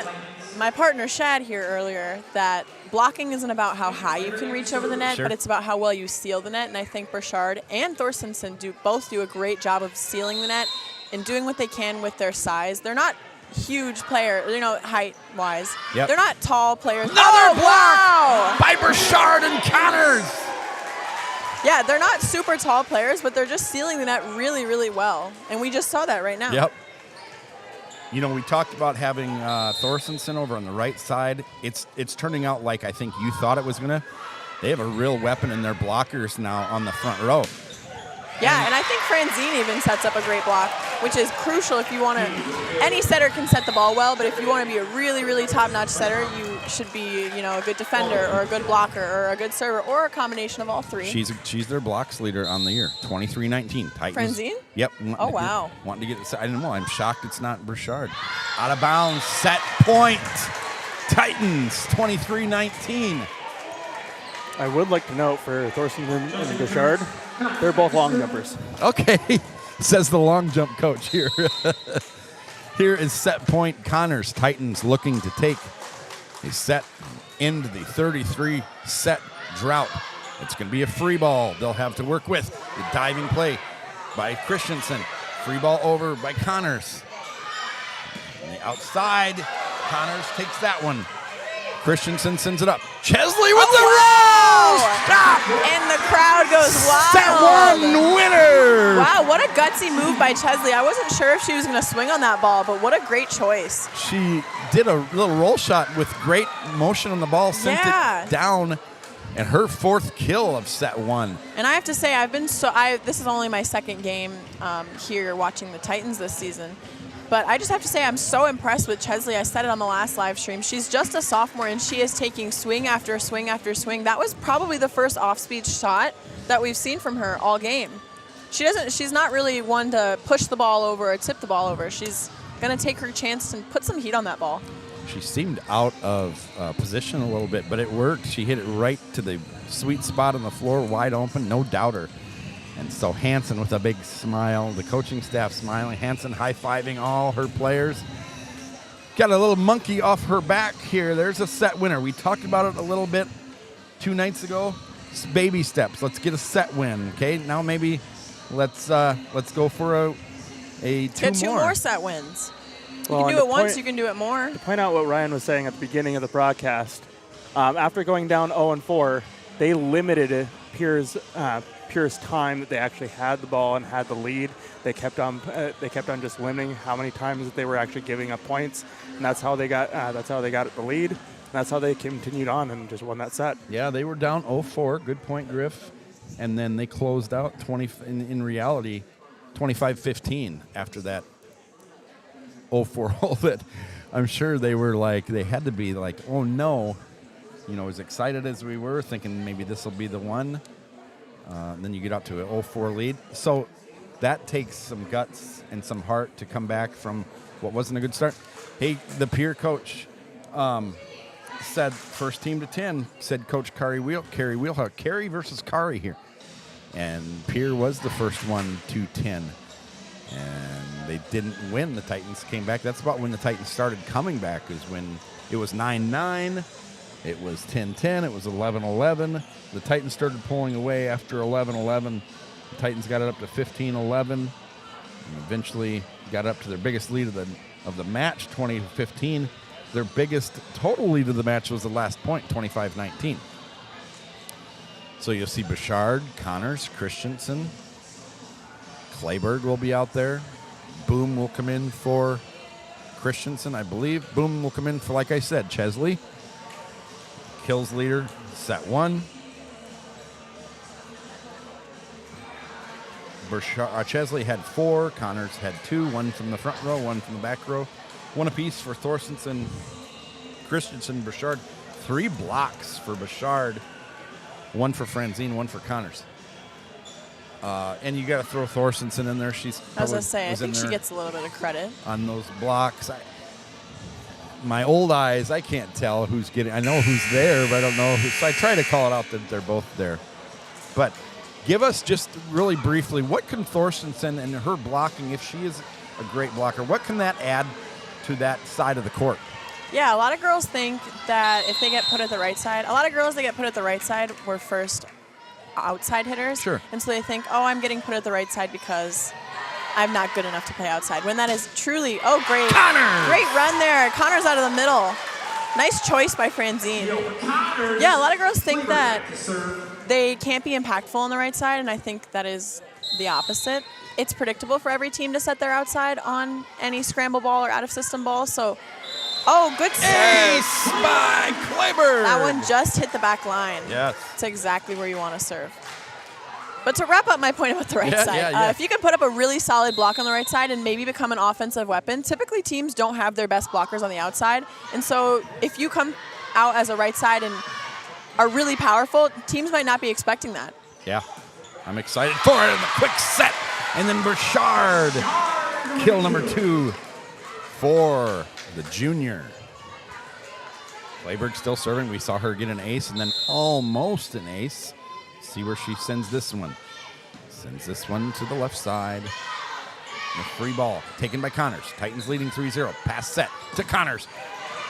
my partner Shad here earlier that blocking isn't about how high you can reach over the net, Sure. but it's about how well you seal the net. And I think Burchard and Thorstensen both do a great job of sealing the net and doing what they can with their size. They're not huge players, height-wise. Yep. They're not tall players. Another block Wow! by Burchard and Connors. Yeah, they're not super tall players, but they're just sealing the net really, really well. And we just saw that right now. Yep. You know, we talked about having Thorstensen over on the right side. It's turning out like I think you thought it was going to. They have a real weapon in their blockers now on the front row. Yeah, and I think Franzine even sets up a great block, which is crucial if you want to. Any setter can set the ball well, but if you want to be a really, really top-notch setter, you should be, a good defender or a good blocker or a good server or a combination of all three. She's their blocks leader on the year, 23-19. Titans. Franzine? Yep. Oh, wow. Wanting to get. I don't know. I'm shocked it's not Burchard. Out of bounds. Set point. Titans 23-19. I would like to note for Thorstensen and Burchard, they're both long jumpers. Okay, says the long jump coach here. Here is set point Connors. Titans looking to take a set into the 33 set drought. It's going to be a free ball they'll have to work with. The diving play by Christensen. Free ball over by Connors. On the outside, Connors takes that one. Christensen sends it up. Chesley with the roll! Stop! And the crowd goes wild. Set one winner! Wow, what a gutsy move by Chesley. I wasn't sure if she was going to swing on that ball, but what a great choice. She did a little roll shot with great motion on the ball, sent it down, and her fourth kill of set one. And I have to say, this is only my second game here watching the Titans this season. But I just have to say I'm so impressed with Chesley. I said it on the last live stream. She's just a sophomore, and she is taking swing after swing after swing. That was probably the first off-speed shot that we've seen from her all game. She's not really one to push the ball over or tip the ball over. She's going to take her chance and put some heat on that ball. She seemed out of position a little bit, but it worked. She hit it right to the sweet spot on the floor, wide open, no doubter. And so Hansen with a big smile, the coaching staff smiling, Hansen high-fiving all her players. Got a little monkey off her back here. There's a set winner. We talked about it a little bit 2 nights ago. It's baby steps. Let's get a set win, okay? Now maybe let's go for Get two more set wins. You Well, can do it once, you can do it more. To point out what Ryan was saying at the beginning of the broadcast, after going down 0-4, they limited Pierre's time that they actually had the ball and had the lead. They kept on just limiting how many times that they were actually giving up points, and that's how they got the lead. And that's how they continued on and just won that set. Yeah, they were down 0-4. Good point, Griff. And then they closed out 20. In reality, 25-15 after that 0-4 hole. That I'm sure they had to be like, oh no, as excited as we were, thinking maybe this will be the one. Then you get up to an 0-4 lead. So that takes some guts and some heart to come back from what wasn't a good start. Hey, the Pierre coach said first team to 10, said Coach Carrie Wheelhouse. Carrie versus Kari here. And Pierre was the first one to 10. And they didn't win. The Titans came back. That's about when the Titans started coming back, is when it was 9-9. It was 10-10. It was 11-11. The Titans started pulling away after 11-11. The Titans got it up to 15-11. And eventually got up to their biggest lead of the match, 20-15. Their biggest total lead of the match was the last point, 25-19. So you'll see Burchard, Connors, Christensen, Clayberg will be out there. Boom will come in for Christensen, I believe. Boom will come in for, like I said, Chesley. Kills leader, set one. Chesley had 4. Connors had 2. 1 from the front row, 1 from the back row. 1 apiece for Thorstensen, Christensen, Burchard. 3 blocks for Burchard. 1 for Franzine, 1 for Connors. And you got to throw Thorstensen in there. I was going to say, I think she gets a little bit of credit on those blocks. my old eyes, I can't tell who's getting. I know who's there, but I don't know who. So I try to call it out that they're both there. But give us just really briefly, what can Thorstensen and her blocking, if she is a great blocker, what can that add to that side of the court? Yeah, a lot of girls think that if they get put at the right side, a lot of girls that get put at the right side were first outside hitters. Sure. And so they think, oh, I'm getting put at the right side because I'm not good enough to play outside. When that is truly, oh, great. Connors! Great run there. Connors out of the middle. Nice choice by Franzine. Yeah, a lot of girls think that they can't be impactful on the right side, and I think that is the opposite. It's predictable for every team to set their outside on any scramble ball or out-of-system ball, so, oh, good serve. Ace by Kleber. That one just hit the back line. Yes. It's exactly where you want to serve. But to wrap up my point about the right side, yeah. if you can put up a really solid block on the right side and maybe become an offensive weapon, typically teams don't have their best blockers on the outside. And so if you come out as a right side and are really powerful, teams might not be expecting that. Yeah, I'm excited for it. The quick set. And then Burchard. Kill number 2 for the junior. Clayberg still serving. We saw her get an ace and then almost an ace. See where she sends this one. Sends this one to the left side. The free ball taken by Connors. Titans leading 3-0. Pass set to Connors.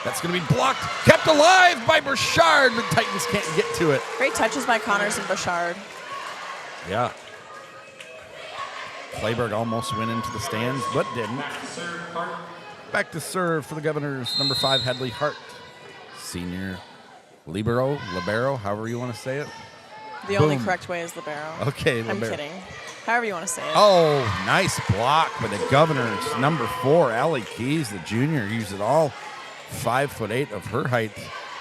That's going to be blocked. Kept alive by Burchard. The Titans can't get to it. Great touches by Connors and Burchard. Yeah. Clayberg almost went into the stands, but didn't. Back to serve for the Governors. Number 5, Hadley Hart. Senior libero, however you want to say it. The only correct way is libero. Okay, I'm libero. kidding. However you want to say it. Oh, nice block by the Governors. Number 4, Allie Keys, the junior, used it all. 5'8" of her height.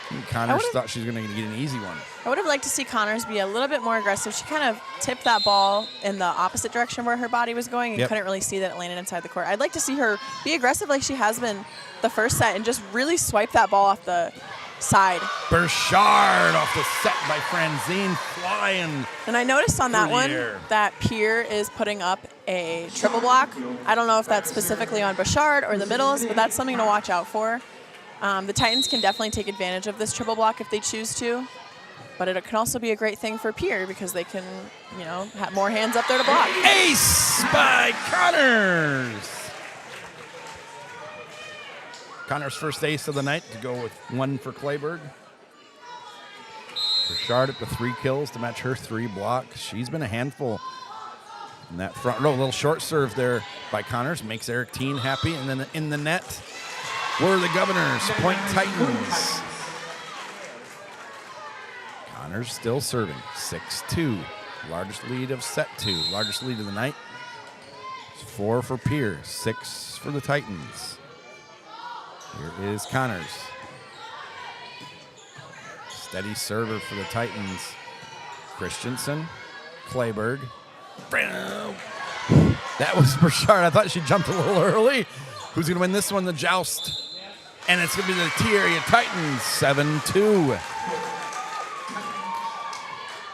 And Connors thought she was going to get an easy one. I would have liked to see Connors be a little bit more aggressive. She kind of tipped that ball in the opposite direction where her body was going and couldn't really see that it landed inside the court. I'd like to see her be aggressive like she has been the first set and just really swipe that ball off the side. Burchard off the set by Franzine, flying. And I noticed on that through one the air. that Pierre is putting up a triple block. I don't know if that's specifically on Burchard or the middles, but that's something to watch out for. The Titans can definitely take advantage of this triple block if they choose to, but it can also be a great thing for Pierre because they can, have more hands up there to block. Ace by Connors. Connors' first ace of the night to go with 1 for Clayberg. Burchard up to 3 kills to match her 3 blocks. She's been a handful in that front row. A little short serve there by Connors makes Eric Teen happy. And then in the net were the Governors, Point Titans. Connors still serving, 6-2. Largest lead of set 2, largest lead of the night. It's 4 for Pierre, 6 for the Titans. Here is Connors. Steady server for the Titans. Christensen, Clayberg. That was Burchard. I thought she jumped a little early. Who's going to win this one? The joust. And it's going to be the T-Area Titans, 7-2.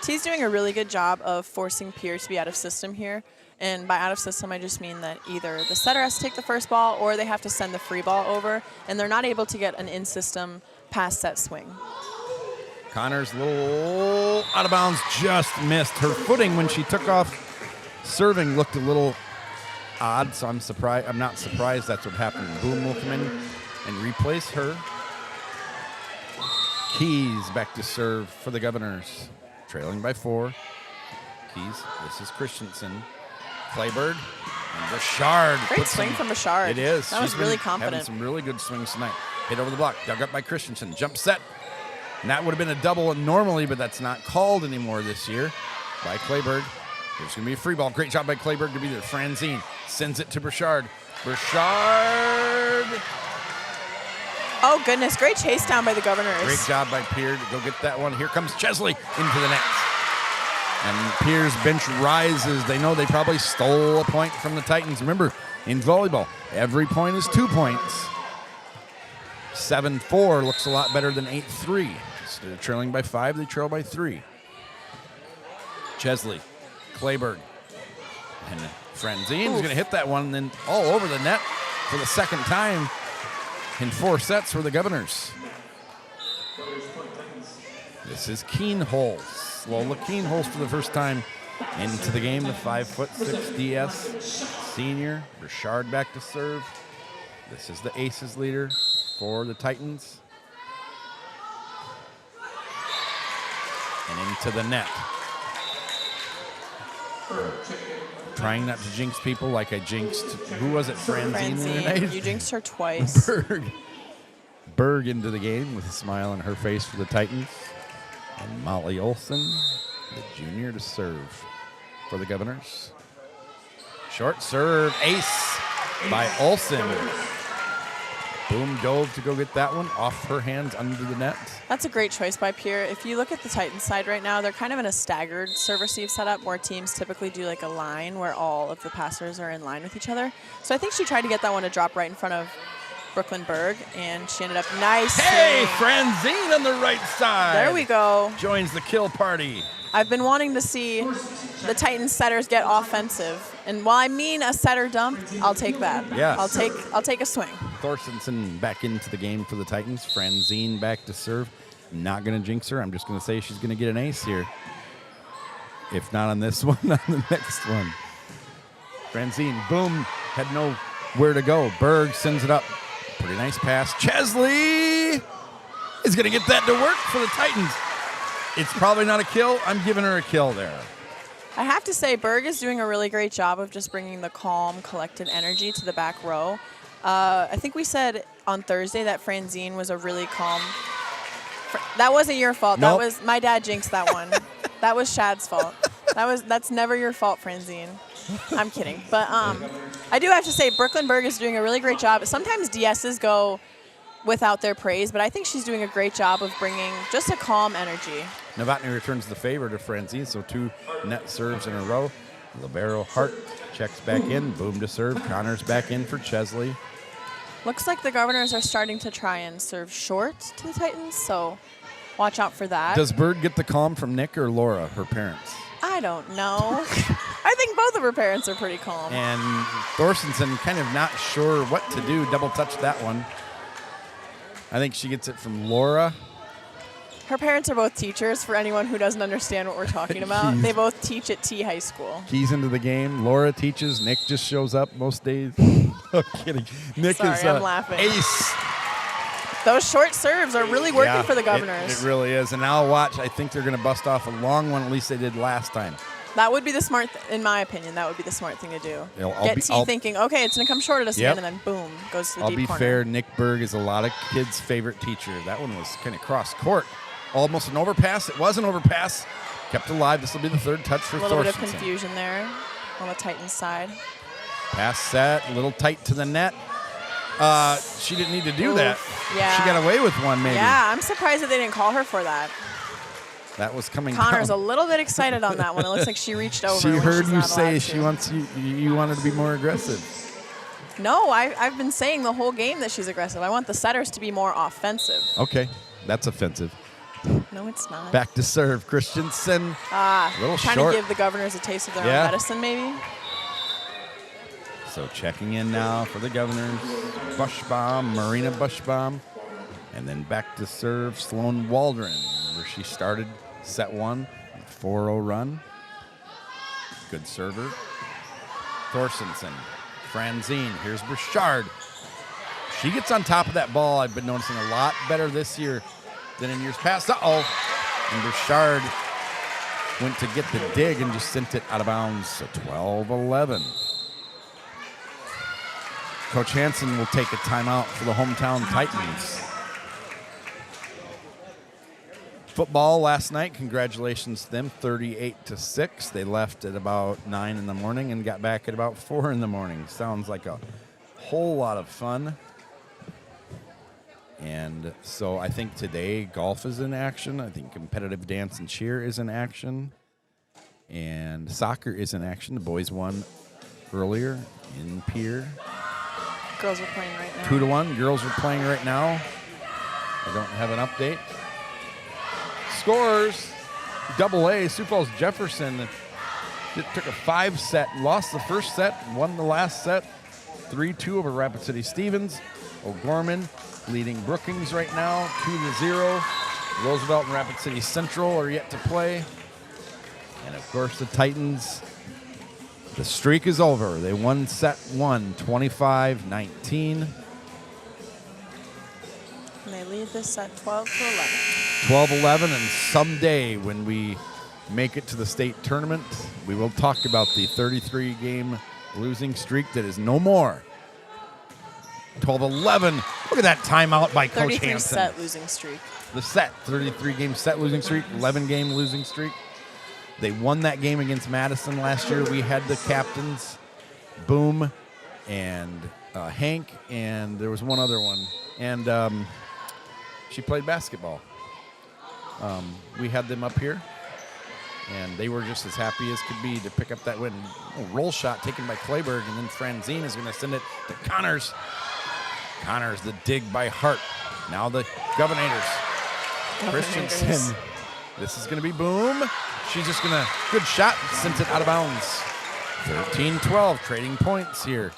T's doing a really good job of forcing Pierre to be out of system here. And by out of system, I just mean that either the setter has to take the first ball or they have to send the free ball over, and they're not able to get an in-system pass set swing. Connors, a little out of bounds, just missed. Her footing when she took off serving looked a little odd, so I'm not surprised that's what happened. Boom will come in and replace her. Keys back to serve for the Governors, trailing by 4. Keys, this is Christensen. Clayberg and Burchard. Great swing from Burchard. It is. That was really confident. Having some really good swings tonight. Hit over the block, dug up by Christensen. Jump set. And that would have been a double normally, but that's not called anymore this year by Clayberg. There's going to be a free ball. Great job by Clayberg to be there. Franzine sends it to Burchard. Burchard. Oh, goodness. Great chase down by the Governors. Great job by Pierre to go get that one. Here comes Chesley into the net. And Pierre's bench rises. They know they probably stole a point from the Titans. Remember, in volleyball, every point is 2 points. 7-4 looks a lot better than 8-3. Instead of trailing by 5, they trail by 3. Chesley, Clayberg, and Franzine is going to hit that one, and then all over the net for the second time. in 4 sets for the Governors. This is Keenholz. Lola Keenholz for the first time into the game. The 5'6" DS senior. Richard back to serve. This is the aces leader for the Titans. And into the net. Trying not to jinx people like I jinxed, who was it, Franzine the other night? You jinxed her twice. Berg into the game with a smile on her face for the Titans. And Molly Olson, the junior, to serve for the Governors. Short serve, ace by Olson. Boom dove to go get that one off her hands under the net. That's a great choice by Pierre. If you look at the Titans side right now, they're kind of in a staggered serve-receive setup where teams typically do like a line where all of the passers are in line with each other. So I think she tried to get that one to drop right in front of Brooklyn Berg, and she ended up nice. Hey, Franzine on the right side. There we go. Joins the kill party. I've been wanting to see the Titans setters get offensive. And while I mean a setter dump, I'll take that. Yes. I'll take a swing. Thorstensen back into the game for the Titans. Franzine back to serve. Not going to jinx her. I'm just going to say she's going to get an ace here. If not on this one, on the next one. Franzine, boom, had nowhere to go. Berg sends it up. Pretty nice pass. Chesley is going to get that to work for the Titans. It's probably not a kill. I'm giving her a kill there. I have to say, Berg is doing a really great job of just bringing the calm, collected energy to the back row. I think we said on Thursday that Franzine was a really calm. That wasn't your fault. Nope. That was my dad jinxed that one. That was Shad's fault. That's never your fault, Franzine. I'm kidding, but I do have to say Brooklyn Berg is doing a really great job. Sometimes DSs go without their praise, but I think she's doing a great job of bringing just a calm energy. Novotny returns the favor to Franzine, so 2 net serves in a row. Libero Hart checks back in, boom to serve. Connors back in for Chesley. Looks like the Governors are starting to try and serve short to the Titans, so watch out for that. Does Bird get the calm from Nick or Laura, her parents? I don't know. I think both of her parents are pretty calm. And Thorstensen kind of not sure what to do. Double touch that one. I think she gets it from Laura. Her parents are both teachers, for anyone who doesn't understand what we're talking about. They both teach at T High School. Keys into the game. Laura teaches. Nick just shows up most days. I'm kidding. Nick Sorry, is I'm laughing. ace. Those short serves are really working for the Governors. It really is. And I'll watch. I think they're going to bust off a long one. At least they did last time. That would be the smart, in my opinion, that would be the smart thing to do. I'll Get T thinking, okay, it's going to come short at us again, and then boom, goes to the deep corner. I'll be fair. Nick Berg is a lot of kids' favorite teacher. That one was kind of cross court. Almost an overpass. It was an overpass. Kept alive. This will be the 3rd touch for Thorstensen. A little bit of confusion there on the Titans side. Pass set, a little tight to the net. She didn't need to do that. Yeah. She got away with one, maybe. Yeah, I'm surprised that they didn't call her for that. That was coming Connor's down. a little bit excited on that one. It looks like she reached over. She when heard she's you not say allowed she to. wants you wanted to be more aggressive. No, I've been saying the whole game that she's aggressive. I want the setters to be more offensive. Okay, that's offensive. No, it's not. Back to serve, Christensen. A little trying short. to give the Governors a taste of their own medicine, maybe. So checking in now for the Governors. Bushbaum, Marina Bushbaum. And then back to serve, Sloan Waldron, where she started set 1, 4-0 run. Good server. Thorstensen, Franzine, here's Bouchard. She gets on top of that ball. I've been noticing a lot better this year than in years past. Uh-oh. And Bouchard went to get the dig and just sent it out of bounds. So 12-11. Coach Hansen will take a timeout for the hometown Titans. Football last night, congratulations to them, 38-6. They left at about 9 in the morning and got back at about 4 in the morning. Sounds like a whole lot of fun. And so I think today golf is in action. I think competitive dance and cheer is in action. And soccer is in action. The boys won earlier in Pierre. Girls are playing right now. 2-1. Girls are playing right now. I don't have an update. Scores, AA, Sioux Falls Jefferson it took a 5-set, lost the first set, won the last set, 3-2 over Rapid City Stevens. O'Gorman leading Brookings right now, 2-0. Roosevelt and Rapid City Central are yet to play. And, of course, the Titans, the streak is over. They won set 1, 25-19. And they lead this set 12-11. 12-11, and someday when we make it to the state tournament, we will talk about the 33-game losing streak that is no more. 12-11. Look at that timeout by Coach 33 Hansen. set losing streak. The set, 33-game set losing streak, 11-game losing streak. They won that game against Madison last year. We had the captains, Boom and Hank, and there was one other one. And she played basketball. We had them up here, and they were just as happy as could be to pick up that win. Roll shot taken by Clayberg, and then Franzine is going to send it to Connors. Connors, the dig by Hart. Now the Governators. Christensen. This is going to be Boom. She's just going to, good shot, sent it out of bounds. 13-12, trading points here.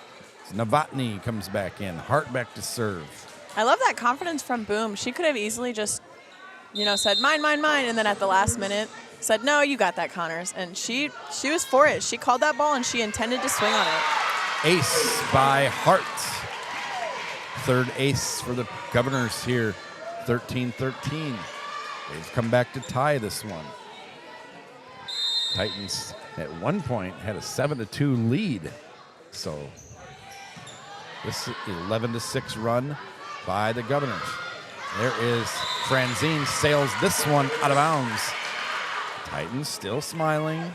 Novotny comes back in. Hart back to serve. I love that confidence from Boom. She could have easily just, said, mine, mine, mine, and then at the last minute said, no, you got that, Connors. And she was for it. She called that ball, and she intended to swing on it. Ace by Hart. Third ace for the Governors here, 13-13. They've come back to tie this one. Titans at one point had a 7-2 lead. So this 11-6 run by the Governors. There is Franzine sails this one out of bounds. Titans still smiling.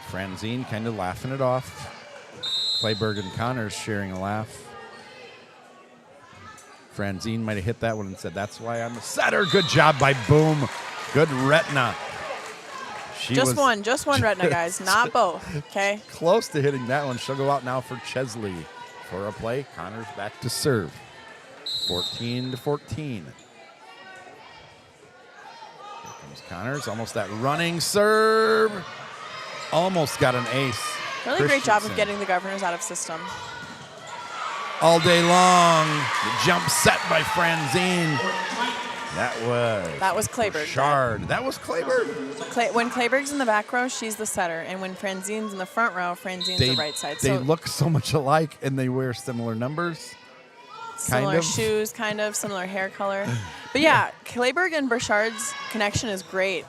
Franzine kind of laughing it off. Clayberg and Connors sharing a laugh. Franzine might have hit that one and said, that's why I'm a setter. Good job by Boom. Good retina. Just one retina, guys, not both, okay? Close to hitting that one. She'll go out now for Chesley for a play. Connors back to serve. 14-14. Here comes Connors. Almost that running serve. Almost got an ace. Really great job of getting the Governors out of system. All day long. The jump set by Franzine. That was Clayberg. Shard. That was Clayberg. When Clayberg's in the back row, she's the setter. And when Franzine's in the front row, Franzine's the right side. They look so much alike, and they wear similar numbers. Similar shoes, kind of, similar hair color. But yeah, Clayberg and Burchard's connection is great.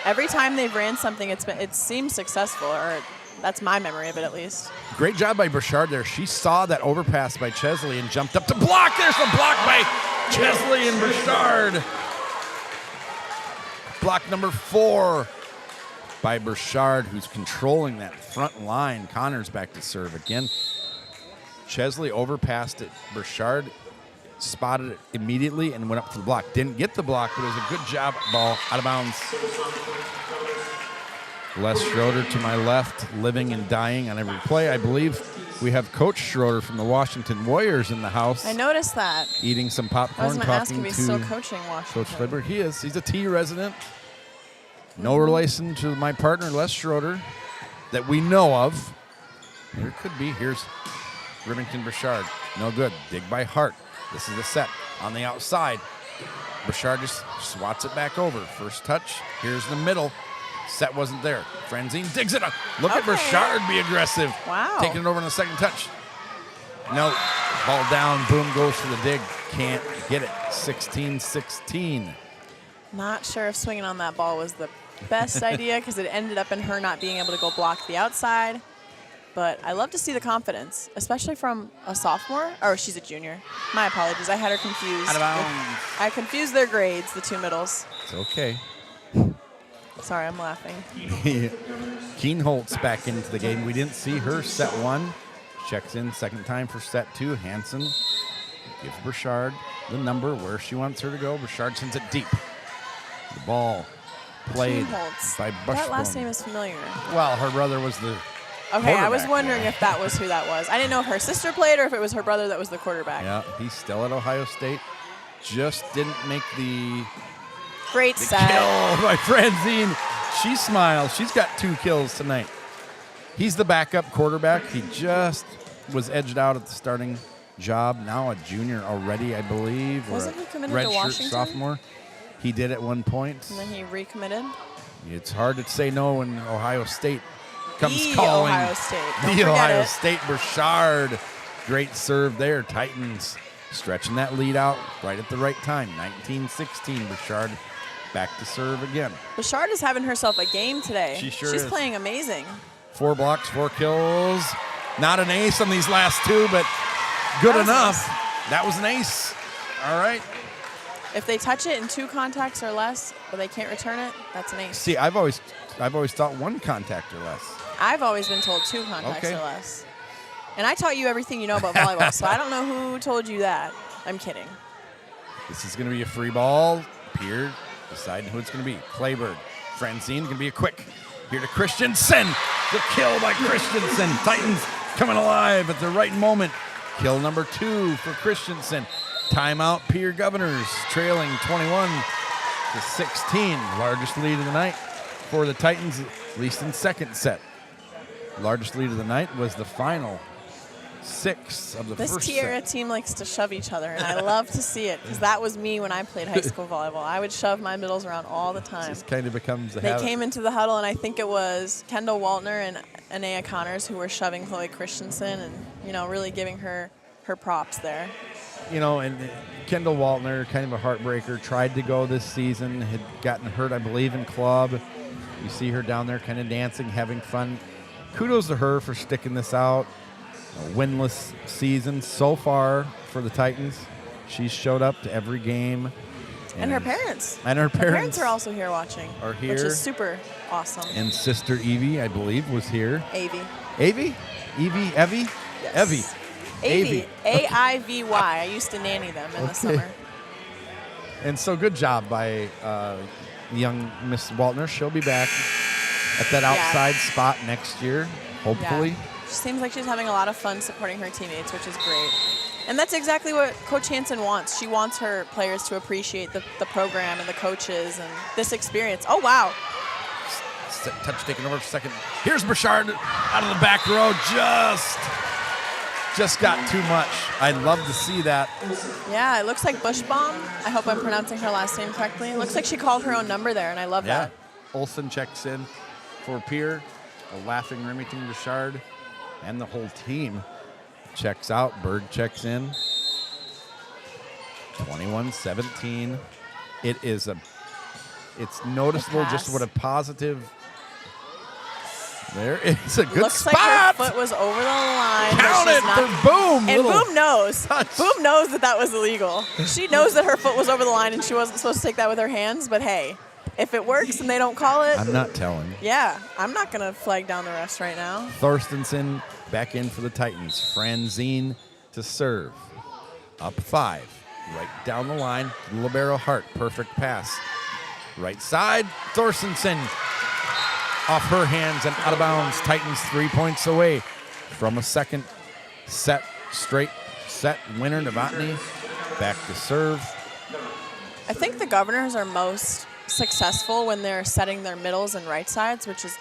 Every time they've ran something, it seems successful, or that's my memory of it at least. Great job by Burchard there. She saw that overpass by Chesley and jumped up to block. There's the block by Chesley and Burchard. Block number 4 by Burchard, who's controlling that front line. Connors back to serve again. Chesley overpassed it. Burchard spotted it immediately and went up to the block. Didn't get the block, but it was a good job. Ball out of bounds. Les Schroeder to my left, living and dying on every play. I believe we have Coach Schroeder from the Washington Warriors in the house. I noticed that. Eating some popcorn, I was going to ask talking if to he's still coaching Washington. Coach Schroeder. He is. He's a T resident. No relation to my partner, Les Schroeder, that we know of. There could be. Here's Remington Burchard. No good. Dig by Hart. This is the set on the outside. Burchard just swats it back over. First touch. Here's the middle. Set wasn't there. Franzine digs it up. Look at Burchard be aggressive. Wow. Taking it over on the second touch. No. Ball down. Boom goes for the dig. Can't get it. 16-16. Not sure if swinging on that ball was the best idea because it ended up in her not being able to go block the outside. But I love to see the confidence, especially from a sophomore. Or she's a junior. My apologies. I had her confused. Out of bounds. I confused their grades, the two middles. It's okay. Sorry, I'm laughing. Keenholtz back into the game. We didn't see her set 1. Checks in second time for set 2. Hansen gives Burchard the number where she wants her to go. Burchard sends it deep. The ball played Keenholtz. by Bushbone. That last name is familiar. Well, her brother was the Okay, I was wondering if that was who that was. I didn't know if her sister played or if it was her brother that was the quarterback. Yeah, he's still at Ohio State. Just didn't make the Great set. kill by Franzine. She smiles. She's got 2 kills tonight. He's the backup quarterback. He just was edged out at the starting job. Now a junior already, I believe. Wasn't or he committed red to shirt Washington? sophomore. He did at one point. And then he recommitted. It's hard to say no when Ohio State comes The calling. Ohio State. Don't The forget Ohio it. State Burchard. Great serve there. Titans stretching that lead out right at the right time. 19-16. Burchard back to serve again. Bouchard is having herself a game today. She sure She's is. playing amazing. 4 blocks, 4 kills. Not an ace on these last 2, but good That was enough. nice. That was an ace. All right. If they touch it in 2 contacts or less, but they can't return it, that's an ace. See, I've always thought 1 contact or less. I've always been told 2 contacts Okay. or less. And I taught you everything you know about volleyball, so I don't know who told you that. I'm kidding. This is going to be a free ball. Pierre deciding who it's going to be. Clayberg. Francine going to be a quick. Here to Christensen. The kill by Christensen. Titans coming alive at the right moment. Kill number 2 for Christensen. Timeout, Pierre Governors trailing 21-16. Largest lead of the night for the Titans, at least in second set. Largest lead of the night was the final 6 of the This first Tierra set. team likes to shove each other, and I love to see it because that was me when I played high school volleyball. I would shove my middles around all the time. This kind of becomes a They habit. came into the huddle, and I think it was Kendall Waltner and Anaya Connors who were shoving Chloe Christensen and, really giving her props there. And Kendall Waltner, kind of a heartbreaker, tried to go this season, had gotten hurt, I believe, in club. You see her down there kind of dancing, having fun. Kudos to her for sticking this out. A winless season so far for the Titans. She's showed up to every game. And her parents. And her Her parents parents are also here watching. are here. Which is super awesome. And sister Evie, I believe, was here. Avie. Evie? Evie? Evie? Yes. Evie. Avie. A-I-V-Y. I used to nanny them in the summer. And so good job by young Miss Waltner. She'll be back at that outside spot next year, hopefully. Yeah. She seems like she's having a lot of fun supporting her teammates, which is great. And that's exactly what Coach Hansen wants. She wants her players to appreciate the program and the coaches and this experience. Oh, wow. Touch taken over for second. Here's Burchard out of the back row. Just got too much. I'd love to see that. Yeah, it looks like Bushbaum. I hope I'm pronouncing her last name correctly. It looks like she called her own number there, and I love that. Olsen checks in for Pierre. A laughing Remington Burchard and the whole team checks out. Berg checks in. 21-17. It's noticeable just what a positive. There is a good Looks spot. like her foot was over the line. Count but it she's not. for Boom. And Little Boom knows. touch. Boom knows that was illegal. She knows that her foot was over the line and she wasn't supposed to take that with her hands. But hey, if it works and they don't call it, I'm not telling. yeah, I'm not going to flag down the refs right now. Thorstensen back in for the Titans. Franzine to serve. Up 5. Right down the line. Libero Hart. Perfect pass. Right side. Thorstensen off her hands and out of bounds. Titans 3 points away from a second straight set winner. Novotny back to serve. I think the Governors are most successful when they're setting their middles and right sides, which is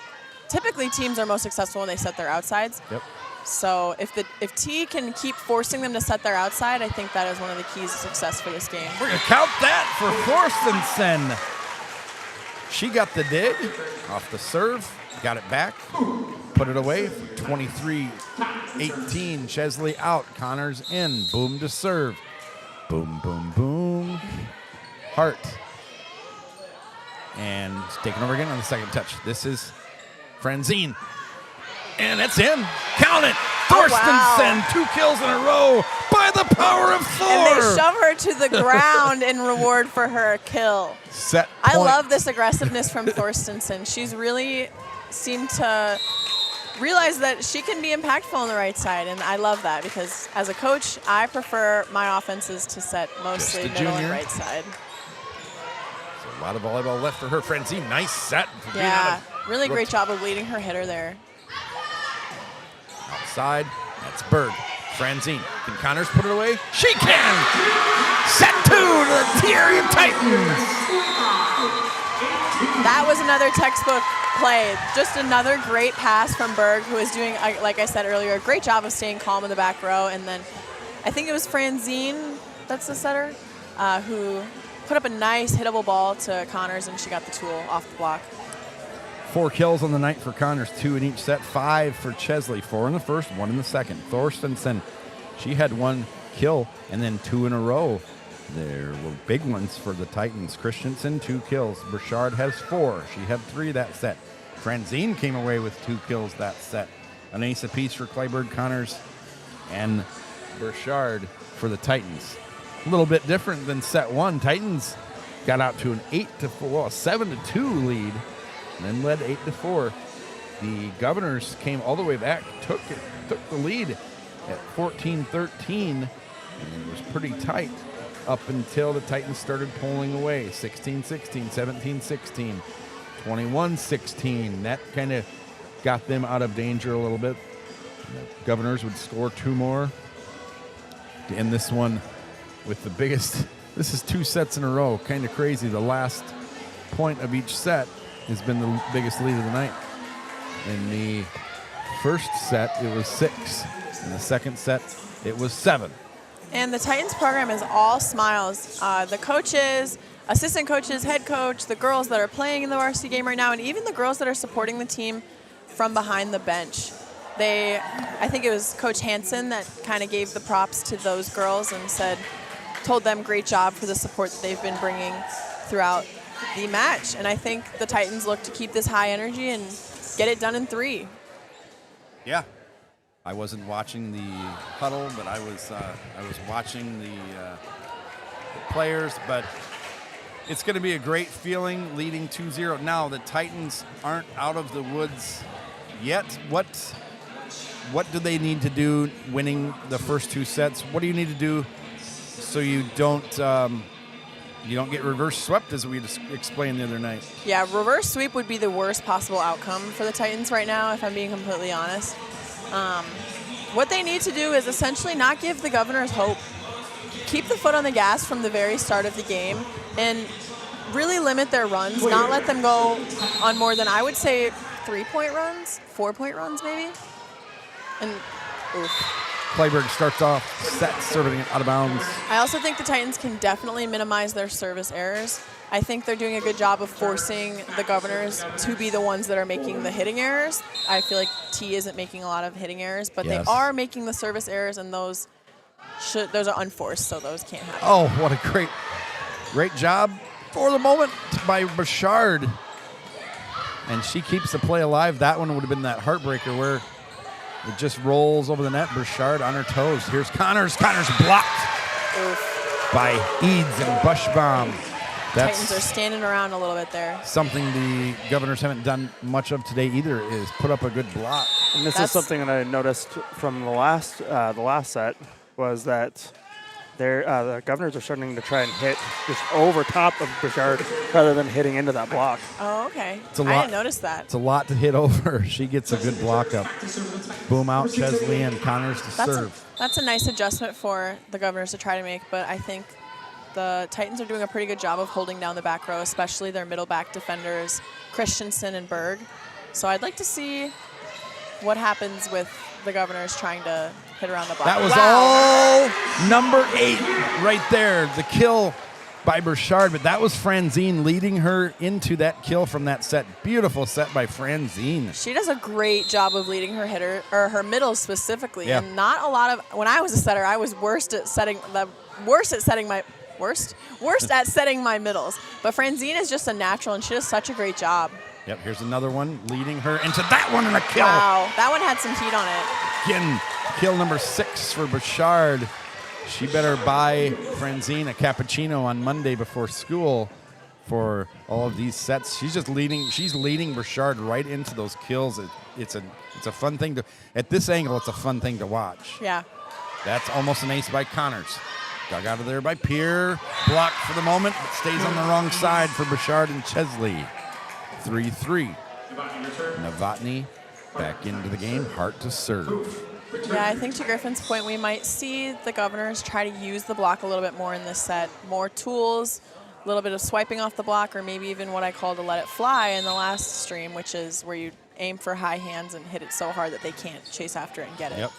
typically teams are most successful when they set their outsides. Yep. So if T can keep forcing them to set their outside, I think that is one of the keys to success for this game. We're going to count that for Thorstensen. She got the dig off the serve, got it back, put it away. 23-18, Chesley out, Connors in. Boom to serve. Boom, boom, boom. Hart. And taking over again on the second touch. This is Franzine. And it's in. Count it. Thorstensen, wow. 2 kills in a row by the power of 4. And they shove her to the ground in reward for her kill. Set I point. love this aggressiveness from Thorstensen. She's really seemed to realize that she can be impactful on the right side, and I love that because as a coach, I prefer my offenses to set mostly Just a middle and junior. right side. So a lot of volleyball left for her. Francine, nice set. For being Yeah, out of really great job of leading her hitter there. outside. That's Berg. Franzine. Can Connors put it away? She can! Set 2 to the Thierry Titans. That was another textbook play. Just another great pass from Berg, who is doing, like I said earlier, a great job of staying calm in the back row. And then I think it was Franzine, that's the setter, who put up a nice hittable ball to Connors, and she got the tool off the block. 4 kills on the night for Connors, 2 in each set, 5 for Chesley, 4 in the first, 1 in the second. Thorstensen, she had 1 kill and then 2 in a row. There were big ones for the Titans. Christensen, 2 kills. Burchard has 4. She had 3 that set. Franzine came away with 2 kills that set. An ace apiece for Clayburgh, Connors, and Burchard for the Titans. A little bit different than set 1. Titans got out to an 7-2 lead, and then led 8-4. The Governors came all the way back, took the lead at 14-13, and it was pretty tight up until the Titans started pulling away. 16-16, 17-16, 21-16. That kind of got them out of danger a little bit. And the Governors would score 2 more to end this one with the biggest. This is 2 sets in a row. Kind of crazy. The last point of each set has been the biggest lead of the night. In the first set, it was 6. In the second set, it was 7. And the Titans program is all smiles. The coaches, assistant coaches, head coach, the girls that are playing in the varsity game right now, and even the girls that are supporting the team from behind the bench. I think it was Coach Hansen that kind of gave the props to those girls and told them great job for the support that they've been bringing throughout the match. And I think the Titans look to keep this high energy and get it done in 3. Yeah. I wasn't watching the huddle, but I was watching the players. But it's going to be a great feeling leading 2-0. Now the Titans aren't out of the woods yet. What do they need to do winning the first 2 sets? What do you need to do so you don't get reverse swept, as we explained the other night? Yeah, reverse sweep would be the worst possible outcome for the Titans right now, if I'm being completely honest. What they need to do is essentially not give the Governors hope. Keep the foot on the gas from the very start of the game and really limit their runs, not let them go on more than, I would say, 3-point runs, 4-point runs maybe. And oof. Clayburgh starts off set serving it out of bounds. I also think the Titans can definitely minimize their service errors. I think they're doing a good job of forcing the Governors to be the ones that are making the hitting errors. I feel like T isn't making a lot of hitting errors, but Yes. they are making the service errors, and those are unforced, so those can't happen. Oh, what a great job for the moment by Burchard. And she keeps the play alive. That one would have been that heartbreaker where it just rolls over the net. Burchard on her toes. Here's Connors. Connors blocked by Eads and Bushbaum. Titans are standing around a little bit there. Something the Governors haven't done much of today either, is put up a good block. And this is something that I noticed from the last set, was that the Governors are starting to try and hit just over top of Burchard rather than hitting into that block. Oh, okay. It's a I lot. didn't notice that. It's a lot to hit over. She gets a good block up. Boom out, Chesley and Connors to serve. That's a nice adjustment for the Governors to try to make, but I think the Titans are doing a pretty good job of holding down the back row, especially their middle back defenders, Christensen and Berg. So I'd like to see what happens with the Governors trying to hit around the block. That was all number 8 right there, the kill by Burchard, but that was Franzine leading her into that kill from that set. Beautiful set by Franzine. She does a great job of leading her hitter, or her middles specifically, Yeah. and not a lot of, when I was a setter, I was worst at setting my middles. But Franzine is just a natural, and she does such a great job. Yep, here's another one leading her into that one and a kill. Wow, that one had some heat on it. Again, kill number 6 for Burchard. She better buy Franzine a cappuccino on Monday before school for all of these sets. She's leading Burchard right into those kills. It's a fun thing to, at this angle, it's a fun thing to watch. Yeah. That's almost an ace by Connors. Dug out of there by Pierre. Blocked for the moment, but stays on the wrong side for Burchard and Chesley. 3-3. Novotny back into the game. Hart to serve. Yeah, I think to Griffin's point, we might see the Governors try to use the block a little bit more in this set. More tools, A little bit of swiping off the block, or maybe even what I call to let it fly in the last stream, which is where you aim for high hands and hit it so hard that they can't chase after it and get it. Yep.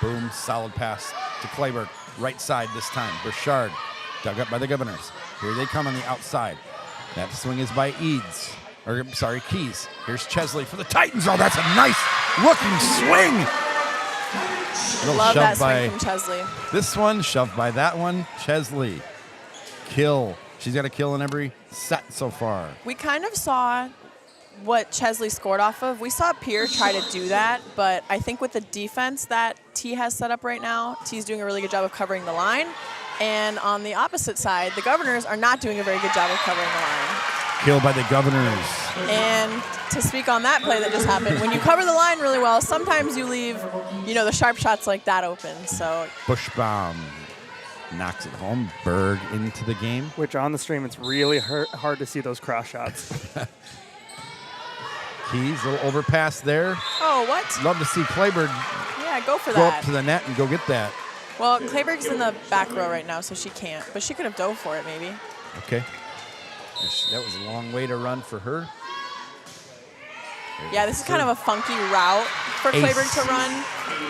Boom, solid pass to Clayburg. Right side this time. Burchard, dug up by the Governors. Here they come on the outside. That swing is by Keys. Here's Chesley for the Titans. Oh, that's a nice looking swing. Love that swing from Chesley. This one shoved by that one. Chesley. Kill. She's got a kill in every set so far. We kind of saw what Chesley scored off of. We saw Pierre try to do that, but I think with the defense that T has set up right now, T's doing a really good job of covering the line. And on the opposite side, the Governors are not doing a very good job of covering the line. Kill by the Governors. And to speak on that play that just happened, when you cover the line really well, sometimes you leave, the sharp shots like that open. So Bushbaum knocks it home. Berg into the game. Which on the stream, it's really hard to see those cross shots. Keys, a little overpass there. Oh, what? Love to see Clayburg Yeah, go for go that. up to the net and go get that. Well, Clayburg's in the back row right now, so she can't. But she could have dove for it, maybe. Okay. That was a long way to run for her. Yeah, this is kind of a funky route for Clayburg to run.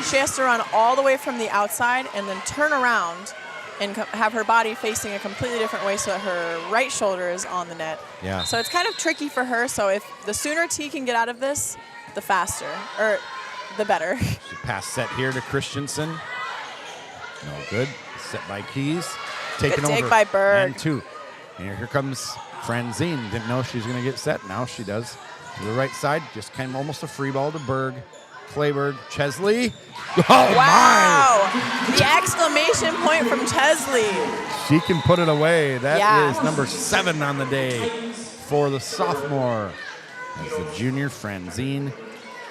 She has to run all the way from the outside and then turn around and have her body facing a completely different way so that her right shoulder is on the net. Yeah. So it's kind of tricky for her. So if the sooner T can get out of this, the faster, or the better. She pass set here to Christensen. No good. Set by Keys. Taken Good dig over. by Berg. And two. And here comes Franzine. Didn't know she was going to get set. Now she does. To the right side, just kind of almost a free ball to Berg. Clayburg, Chesley. Oh, Wow! The exclamation point from Chesley. She can put it away. That is Yeah. number 7 on the day for the sophomore. As the junior, Franzine,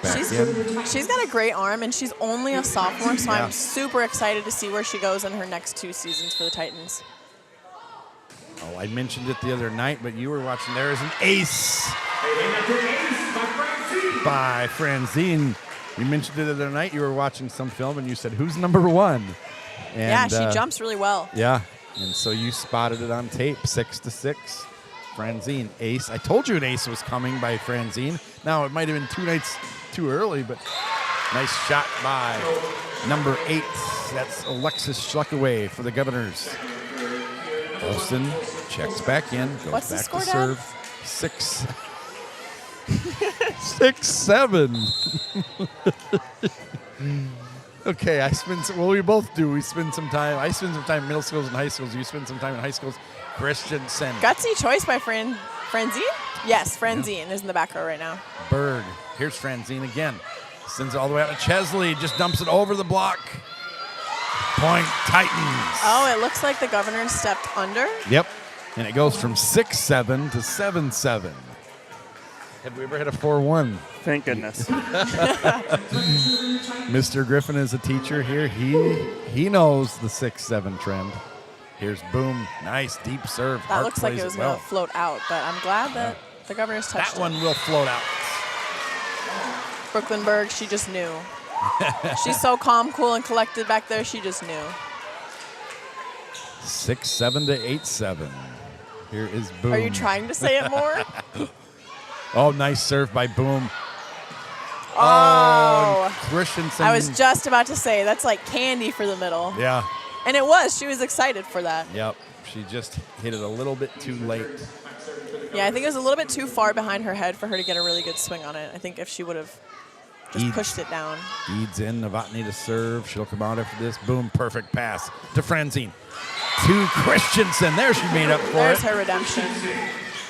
back in. She's got a great arm, and she's only a sophomore, so Yeah. I'm super excited to see where she goes in her next 2 seasons for the Titans. Oh, I mentioned it the other night, but you were watching. There is an ace by Franzine. You mentioned it the other night. You were watching some film, and you said, "Who's number 1?" And, Yeah, she jumps really well. Yeah, and so you spotted it on tape, 6-6. Franzine, ace. I told you an ace was coming by Franzine. Now, it might have been 2 nights too early, but nice shot by number 8. That's Alexis Schluckaway for the Governors. Olsen checks back in, goes What's the back score, to Dad? serve. 6-7. Okay, we both do. We spend some time. I spend some time in middle schools and high schools. You spend some time in high schools. Christensen. Gutsy choice by Franzine? Yes, Franzine is in the back row right now. Berg. Here's Franzine again. Sends it all the way out to Chesley. Just dumps it over the block. Point Titans. Oh, it looks like the Governors stepped under. Yep. And it goes from 6-7 to 7-7. Have we ever had a 4-1? Thank goodness. Mr. Griffin is a teacher here. He knows the 6-7 trend. Here's Boom. Nice deep serve. That Hart looks like plays it was well. going to float out, but I'm glad that the Governors touched That one will float out. it. Brooklyn Berg, she just knew. She's so calm, cool, and collected back there. She just knew. 6-7 to 8-7. Here is Boom. Are you trying to say it more? Oh, nice serve by Boom. Oh. Christensen. I was just about to say, that's like candy for the middle. Yeah. And it was. She was excited for that. Yep. She just hit it a little bit too late. Yeah, I think it was a little bit too far behind her head for her to get a really good swing on it. I think if she would have just Eads. pushed it down. Eads in. Novotny to serve. She'll come out after this. Boom. Perfect pass to Franzine. To Christensen. There she made up for There's it. her redemption.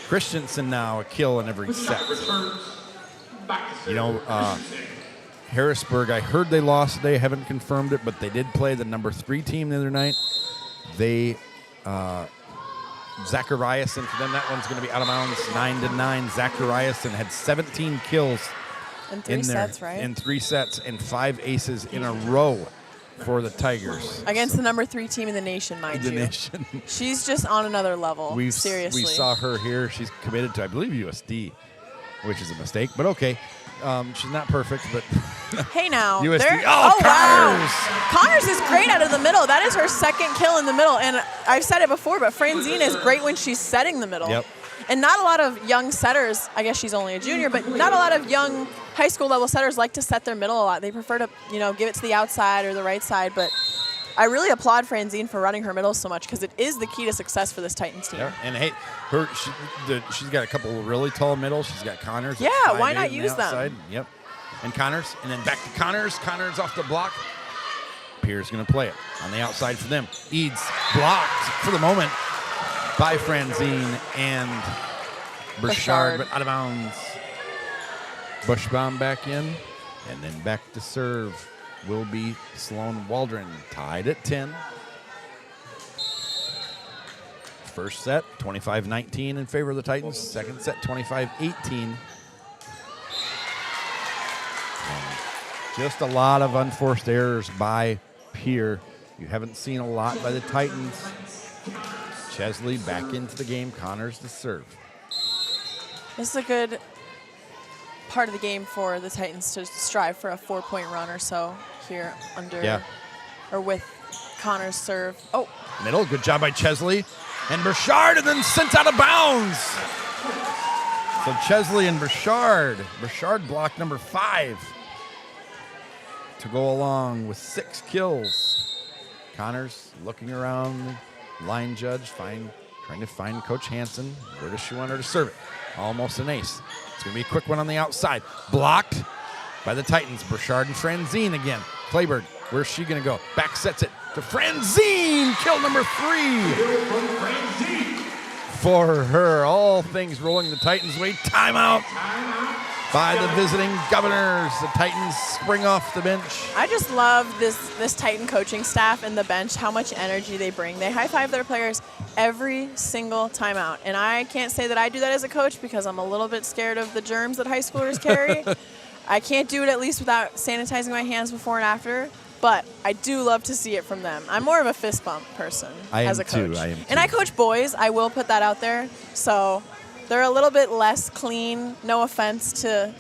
Christensen now a kill in every set. You know, Harrisburg, I heard they lost today. Haven't confirmed it, but they did play the number 3 team the other night. They, Zachariasen, for them, that one's going to be out of bounds, 9-9. Zachariasen had 17 kills In 3 in there. sets, right? In 3 sets and 5 aces in a row for the Tigers. Against the number 3 team in the nation, mind The you. nation. She's just on another level. Seriously. We saw her here. She's committed to, I believe, USD. which is a mistake, but okay. She's not perfect, but Hey now. USD. They're- Oh, wow. Connors is great out of the middle. That is her second kill in the middle. And I've said it before, but Franzine is great when she's setting the middle. Yep. And not a lot of young setters, I guess she's only a junior, but not a lot of young high school level setters like to set their middle a lot. They prefer to, give it to the outside or the right side. But I really applaud Franzine for running her middle so much because it is the key to success for this Titans team. Yeah. And hey, she's got a couple of really tall middles. She's got Connors. Yeah, at why 5'8" not on the use them? outside. Yep. And Connors, and then back to Connors. Connors off the block. Pierre's going to play it on the outside for them. Eads blocked for the moment by Franzine and Burchard, but out of bounds. Bushbaum back in, and then back to serve will be Sloan Waldron, tied at 10. First set, 25-19 in favor of the Titans. Second set, 25-18. Just a lot of unforced errors by Pierre. You haven't seen a lot by the Titans. Chesley back into the game. Connors to serve. This is a good part of the game for the Titans to strive for a 4-point run or so here or with Connors' serve. Oh. Middle, good job by Chesley. And Burchard, and then sent out of bounds. So Chesley and Burchard. Burchard blocked number 5 to go along with 6 kills. Connors looking around the line judge, trying to find Coach Hansen. Where does she want her to serve it? Almost an ace. It's going to be a quick one on the outside. Blocked by the Titans. Burchard and Franzine again. Clayburg, where's she going to go? Back sets it to Franzine. Kill number 3 for her. All things rolling the Titans' way. Timeout by the visiting Governors. The Titans spring off the bench. I just love this Titan coaching staff and the bench, how much energy they bring. They high-five their players every single timeout. And I can't say that I do that as a coach because I'm a little bit scared of the germs that high schoolers carry. I can't do it at least without sanitizing my hands before and after. But I do love to see it from them. I'm more of a fist bump person as a coach. I am too. And I coach boys. I will put that out there. So they're a little bit less clean. No offense to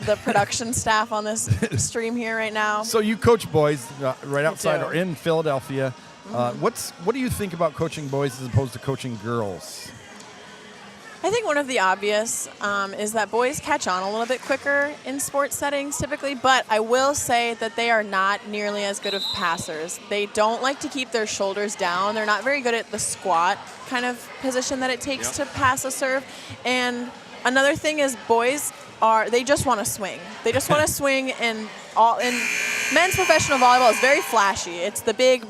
the production staff on this stream here right now. So you coach boys right outside do. or in Philadelphia. What do you think about coaching boys as opposed to coaching girls? I think one of the obvious is that boys catch on a little bit quicker in sports settings typically, but I will say that they are not nearly as good of passers. They don't like to keep their shoulders down. They're not very good at the squat kind of position that it takes to pass a serve. And another thing is boys they just want to swing. They just want to swing, and men's professional volleyball is very flashy. It's the big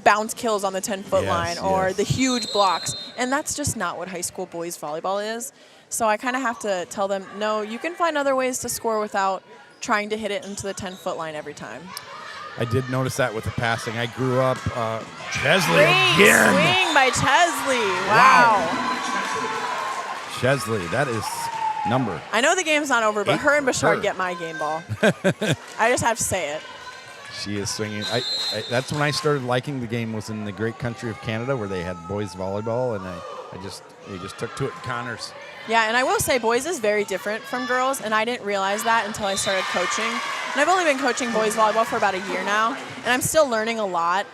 bounce kills on the 10-foot line or the huge blocks. And that's just not what high school boys volleyball is. So I kind of have to tell them, no, you can find other ways to score without trying to hit it into the 10-foot line every time. I did notice that with the passing. I grew up Chesley Great again. swing by Chesley. Wow. Chesley, that is number. I know the game's not over, but her and Bouchard her. get my game ball. I just have to say it. She is swinging. That's when I started liking the game, was in the great country of Canada where they had boys volleyball, and they just took to it. Connors. Yeah, and I will say boys is very different from girls, and I didn't realize that until I started coaching. And I've only been coaching boys volleyball for about a year now, and I'm still learning a lot.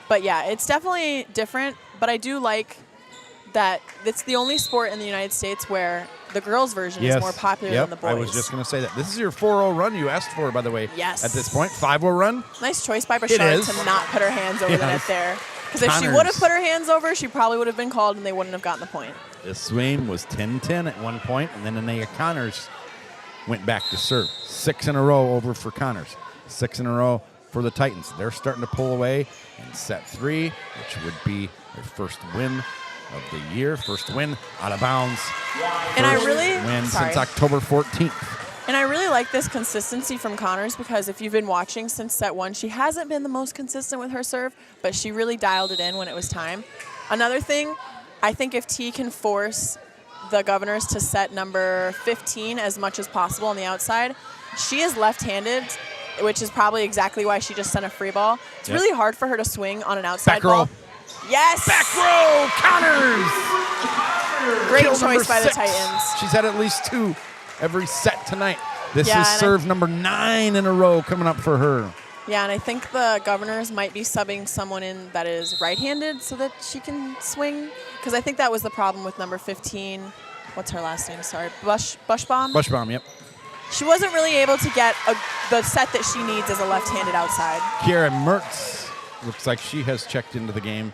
But yeah, it's definitely different, but I do like that it's the only sport in the United States where the girls' version is more popular than the boys. I was just going to say that. This is your 4-0 run you asked for, by the way. Yes. At this point, 5-0 run. Nice choice by Bouchard to not put her hands over the net there. Because if she would have put her hands over, she probably would have been called and they wouldn't have gotten the point. The swing was 10-10 at one point, and then Anaya Connors went back to serve. 6 in a row over for Connors. 6 in a row for the Titans. They're starting to pull away in set 3, which would be their first win of the year. First win out of bounds. And I really win since October 14th. And I really like this consistency from Connors because if you've been watching since set 1, she hasn't been the most consistent with her serve, but she really dialed it in when it was time. Another thing, I think if T can force the Governors to set number 15 as much as possible on the outside, she is left-handed, which is probably exactly why she just sent a free ball. It's really hard for her to swing on an outside ball. Yes! Back row, Connors! Great choice by the Titans. She's had at least 2 every set tonight. This Yeah, is and serve number 9 in a row coming up for her. Yeah, and I think the Governors might be subbing someone in that is right-handed so that she can swing. Because I think that was the problem with number 15. What's her last name? Sorry. Bushbaum? Bushbaum, yep. She wasn't really able to get the set that she needs as a left-handed outside. Kiera Mertz looks like she has checked into the game.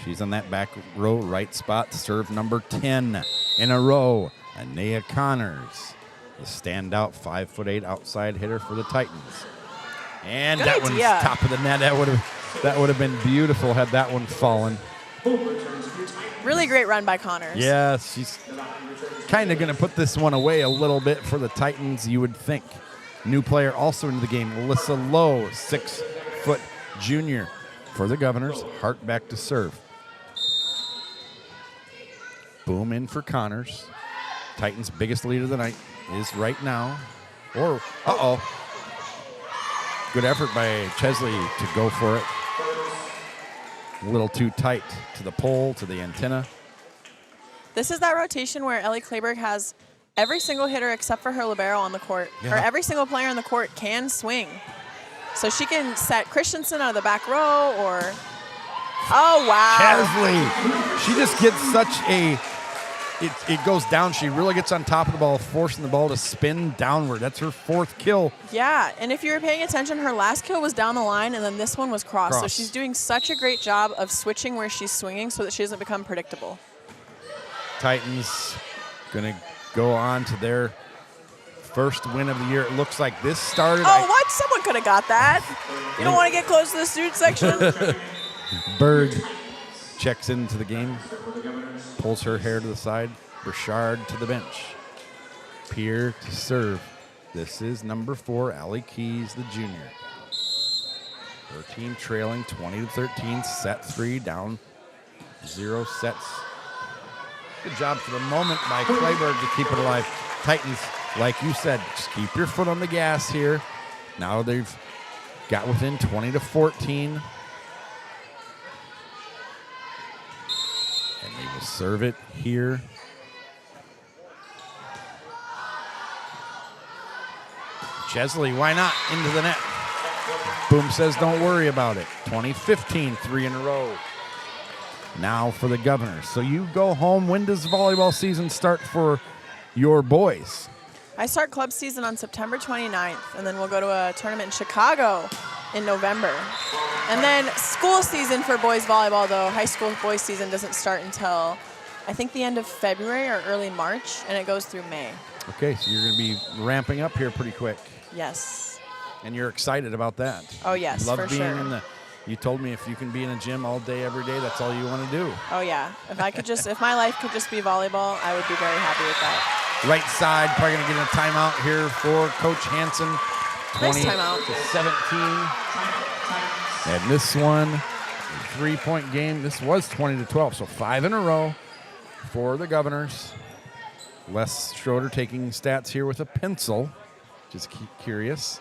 She's on that back row right spot. Serve number 10 in a row. Anea Connors, the standout 5'8" outside hitter for the Titans. And Good that idea. one's top of the net. That would have been beautiful had that one fallen. Really great run by Connors. Yes, she's kind of going to put this one away a little bit for the Titans, you would think. New player also into the game, Alyssa Lowe, 6-foot junior for the Governors. Hart back to serve. Boom in for Connors. Titans' biggest lead of the night is right now. Or, good effort by Chesley to go for it. A little too tight to the pole, to the antenna. This is that rotation where Ellie Kleberg has every single hitter except for her libero on the court. Yeah. Or every single player on the court can swing. So she can set Christensen out of the back row or... Oh, wow. Chesley, she just gets such a... It goes down. She really gets on top of the ball, forcing the ball to spin downward. That's her 4th kill. Yeah, and if you were paying attention, her last kill was down the line, and then this one was cross. So she's doing such a great job of switching where she's swinging so that she doesn't become predictable. Titans going to go on to their first win of the year. It looks like this started. Oh, what? Someone could have got that. You don't want to get close to the student section? Berg checks into the game, pulls her hair to the side. Burchard to the bench. Pierre to serve. This is number 4, Allie Keys, the junior. Her team trailing 20-13, set 3, down 0 sets. Good job for the moment by Kleberg to keep it alive. Titans, like you said, just keep your foot on the gas here. Now they've got within 20-14. And they will serve it here. Chesley, why not? Into the net. Boom says don't worry about it. 20-15, 3 in a row. Now for the Governors. So you go home. When does volleyball season start for your boys? I start club season on September 29th, and then we'll go to a tournament in Chicago in November. And then school season for boys volleyball, though, high school boys season doesn't start until, I think, the end of February or early March, and it goes through May. Okay, so you're going to be ramping up here pretty quick. Yes. And you're excited about that. Oh, yes, Love for being sure. in the. You told me if you can be in a gym all day, every day, that's all you want to do. Oh, yeah. If my life could just be volleyball, I would be very happy with that. Right side, probably going to get a timeout here for Coach Hansen. Nice timeout. 20-17. And this one, a 3-point game. This was 20-12, so 5 in a row for the Governors. Les Schroeder taking stats here with a pencil. Just keep curious.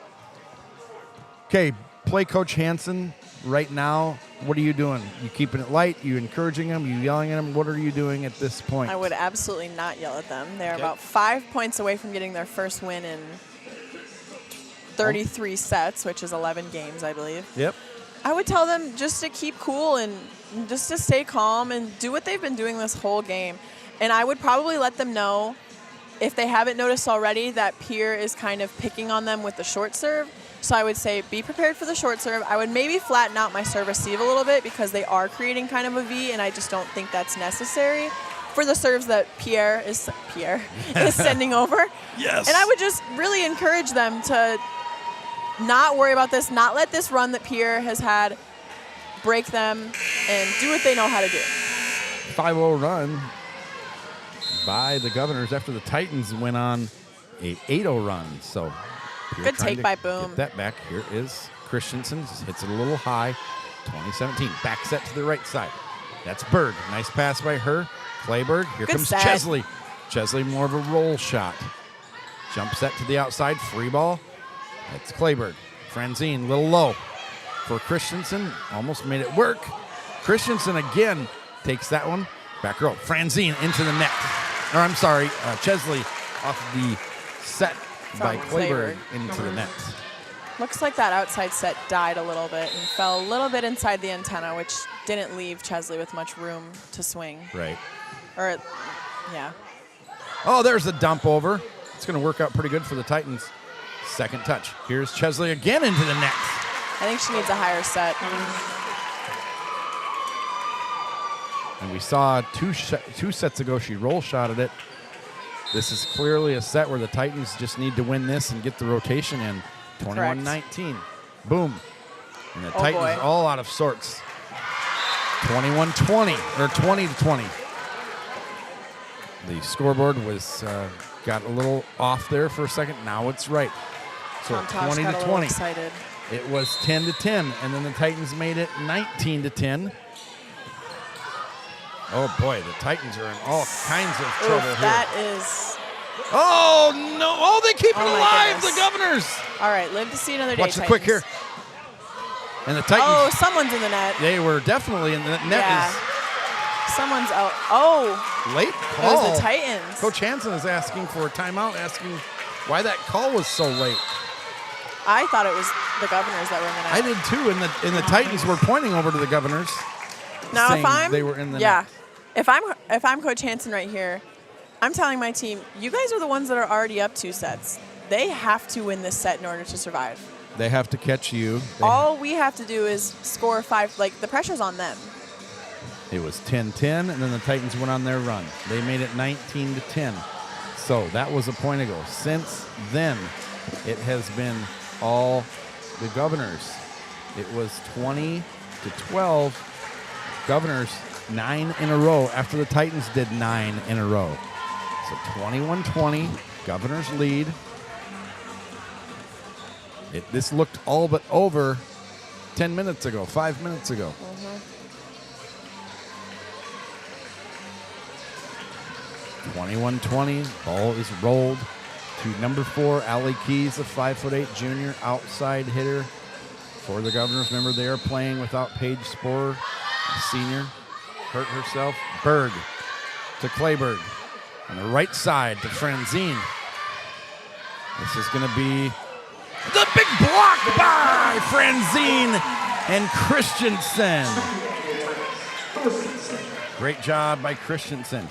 Okay, play Coach Hansen right now. What are you doing? You keeping it light? You encouraging them? You yelling at them? What are you doing at this point? I would absolutely not yell at them. They're Okay. about 5 points away from getting their first win in 33 sets, which is 11 games, I believe. Yep. I would tell them just to keep cool and just to stay calm and do what they've been doing this whole game. And I would probably let them know, if they haven't noticed already, that Pierre is kind of picking on them with the short serve. So I would say be prepared for the short serve. I would maybe flatten out my serve receive a little bit because they are creating kind of a V, and I just don't think that's necessary for the serves that Pierre is sending over. Yes. And I would just really encourage them to not worry about this, not let this run that Pierre has had break them, and do what they know how to do. 5-0 run by the Governors after the Titans went on a 8-0 run. So Pierre Good trying take to by Boom. Get that back. Here is Christensen. Just hits it a little high. 20-17. Back set to the right side. That's Berg. Nice pass by her. Kleberg. Here Good comes set. Chesley. Chesley more of a roll shot. Jump set to the outside. Free ball. That's Kleberg. Franzine, little low for Christensen. Almost made it work. Christensen again takes that one. Back row. Franzine into the net. Or I'm sorry, Chesley off the set by From Clayburgh Clayburgh. into the net. Looks like that outside set died a little bit and fell a little bit inside the antenna, which didn't leave Chesley with much room to swing. Right. Or, yeah. Oh, there's the dump over. It's going to work out pretty good for the Titans. Second touch. Here's Chesley again into the net. I think she needs a higher set. And we saw two sets ago she roll shotted it. This is clearly a set where the Titans just need to win this and get the rotation in. 21-19. Boom. And the Titans boy. all out of sorts. 21-20 or 20-20. The scoreboard was got a little off there for a second. Now it's right. So Tom Tosh got a little 20-20. excited. It was 10-10, and then the Titans made it 19-10. Oh boy, the Titans are in all kinds of trouble Oof, here. that is. Oh no! Oh, they keep it Oh, my alive, goodness. the Governors. All right, live to see another day. Watch the Titans. quick here. And the Titans, Oh, someone's in the net. they were definitely in the net. Yeah. Someone's out. Oh, Is late it call. was the Titans. Coach Hansen is asking for a timeout, asking why that call was so late. I thought it was the Governors that were in the net. I did too, and the Titans were pointing over to the Governors. Now, saying if I'm they were in the yeah, net. if I'm Coach Hansen right here, I'm telling my team, you guys are the ones that are already up 2 sets. They have to win this set in order to survive. They have to catch you. All we have to do is score 5. Like, the pressure's on them. It was 10-10, and then the Titans went on their run. They made it 19-10. So that was a point ago. Since then, it has been all the Governors. It was 20-12. Governors 9 in a row after the Titans did 9 in a row. So 21-20, Governors lead. This looked all but over 10 minutes ago, 5 minutes ago. 21-20, ball is rolled to number 4, Allie Keys, a 5'8" junior outside hitter for the Governors. Remember, they are playing without Paige Sporer, a senior, hurt herself. Berg to Clayburgh. On the right side to Franzine. This is going to be the big block by Franzine and Christensen. Great job by Christensen.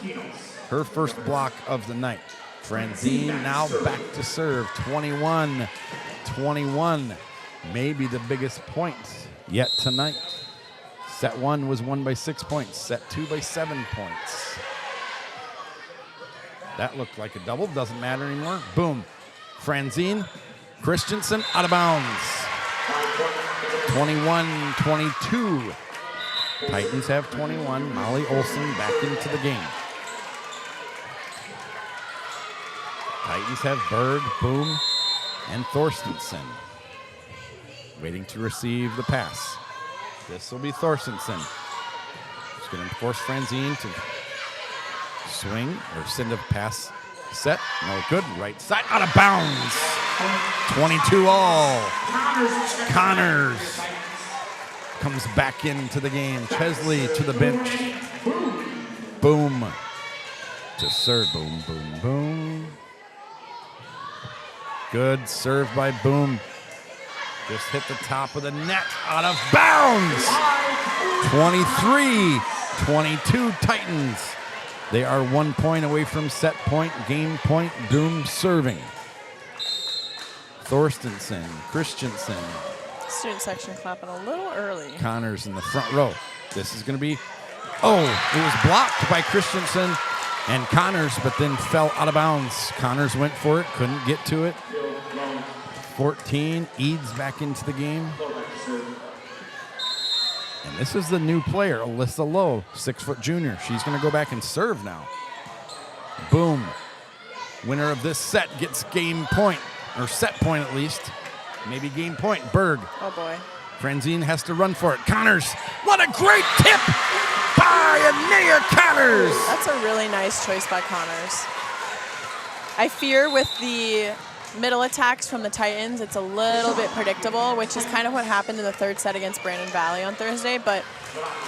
Her first block of the night. Franzine now back to serve. 21-21. Maybe the biggest points yet tonight. Set 1 was won by 6 points. Set 2 by 7 points. That looked like a double. Doesn't matter anymore. Boom. Franzine. Christensen out of bounds. 21-22. Titans have 21. Molly Olson back into the game. Titans have Berg, Boom, and Thorstensen. Waiting to receive the pass. This will be Thorstensen. He's going to force Franzine to swing or send a pass set. No good. Right side out of bounds. 22 all. Connors comes back into the game. Chesley to the bench. Boom. To serve. Boom, boom, boom. Good serve by Boom. Just hit the top of the net out of bounds. 23-22 Titans. They are 1 point away from set point, game point. Boom serving. Thorstensen, Christensen. Student section clapping a little early. Connors in the front row. This is going to be, oh, it was blocked by Christensen and Connors, but then fell out of bounds. Connors went for it, couldn't get to it. 14, Eads back into the game. And this is the new player, Alyssa Lowe, 6' junior. She's going to go back and serve now. Boom. Winner of this set gets game point, or set point at least. Maybe game point. Berg. Oh, boy. Franzine has to run for it. Connors, what a great tip by Anea Connors. That's a really nice choice by Connors. I fear with the middle attacks from the Titans, it's a little bit predictable, which is kind of what happened in the third set against Brandon Valley on Thursday. But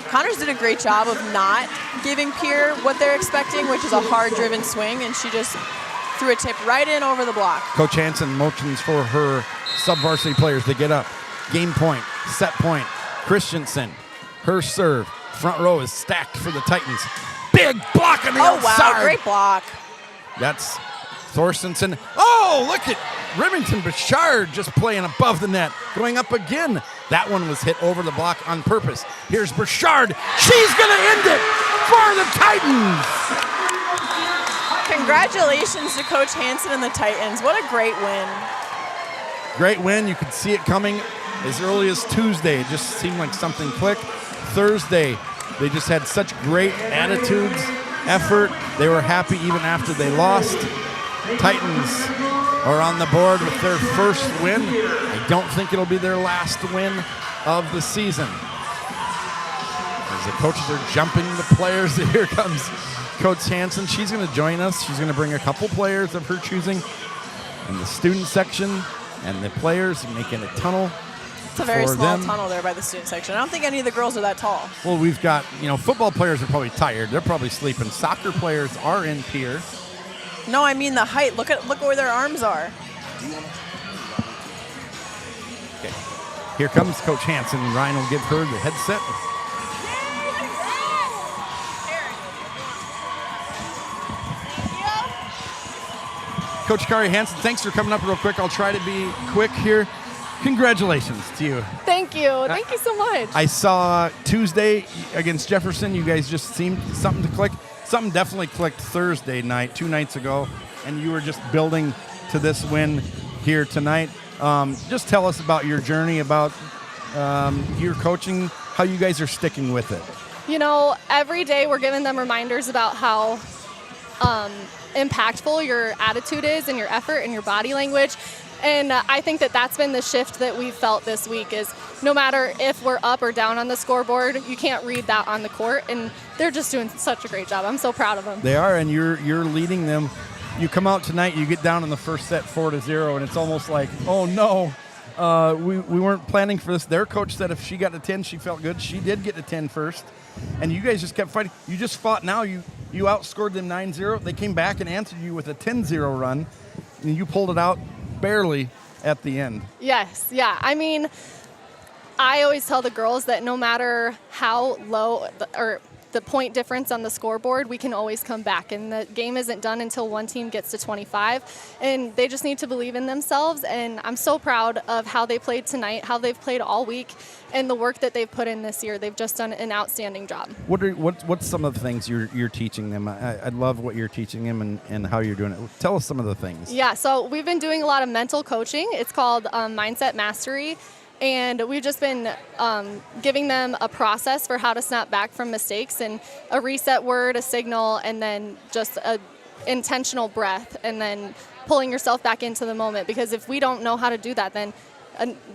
Connors did a great job of not giving Pierre what they're expecting, which is a hard-driven swing, and she just threw a tip right in over the block. Coach Hansen motions for her sub-varsity players to get up. Game point, set point. Christensen, her serve. Front row is stacked for the Titans. Big block on the outside. Wow, great block. That's Thorstensen. Oh, look at Remington Bouchard just playing above the net. Going up again. That one was hit over the block on purpose. Here's Bouchard. She's going to end it for the Titans. Congratulations to Coach Hansen and the Titans. What a great win. Great win. You could see it coming as early as Tuesday. It just seemed like something clicked. Thursday, they just had such great attitudes, effort. They were happy even after they lost. Titans are on the board with their first win. I don't think it'll be their last win of the season. As the coaches are jumping the players, here comes Coach Hansen. She's going to join us. She's going to bring a couple players of her choosing in the student section, and the players making a tunnel. It's a very small tunnel there by the student section. I don't think any of the girls are that tall. Well, we've got, football players are probably tired. They're probably sleeping. Soccer players are in Pierre. No, I mean the height. Look where their arms are. Okay. Here comes Coach Hansen. Ryan will give her the headset. Coach Kari Hansen, thanks for coming up real quick. I'll try to be quick here. Congratulations to you. Thank you. Thank you so much. I saw Tuesday against Jefferson. You guys just seemed something to click. Something definitely clicked Thursday night, 2 nights ago, and you were just building to this win here tonight. Just tell us about your journey, about your coaching, how you guys are sticking with it. Every day we're giving them reminders about how impactful your attitude is and your effort and your body language. And I think that's been the shift that we've felt this week is no matter if we're up or down on the scoreboard, you can't read that on the court. And they're just doing such a great job. I'm so proud of them. They are, and you're leading them. You come out tonight, you get down in the first set 4-0, and it's almost like, oh no, we weren't planning for this. Their coach said if she got a 10, she felt good. She did get a 10 first. And you guys just kept fighting. You just fought now. You outscored them 9-0. They came back and answered you with a 10-0 run, and you pulled it out barely at the end. Yes, yeah. I mean, I always tell the girls that no matter how low the point difference on the scoreboard, we can always come back. And the game isn't done until one team gets to 25. And they just need to believe in themselves. And I'm so proud of how they played tonight, how they've played all week, and the work that they've put in this year. They've just done an outstanding job. What's some of the things you're teaching them? I love what you're teaching them and how you're doing it. Tell us some of the things. Yeah, so we've been doing a lot of mental coaching. It's called Mindset Mastery. And we've just been giving them a process for how to snap back from mistakes and a reset word, a signal, and then just a intentional breath, and then pulling yourself back into the moment. Because if we don't know how to do that, then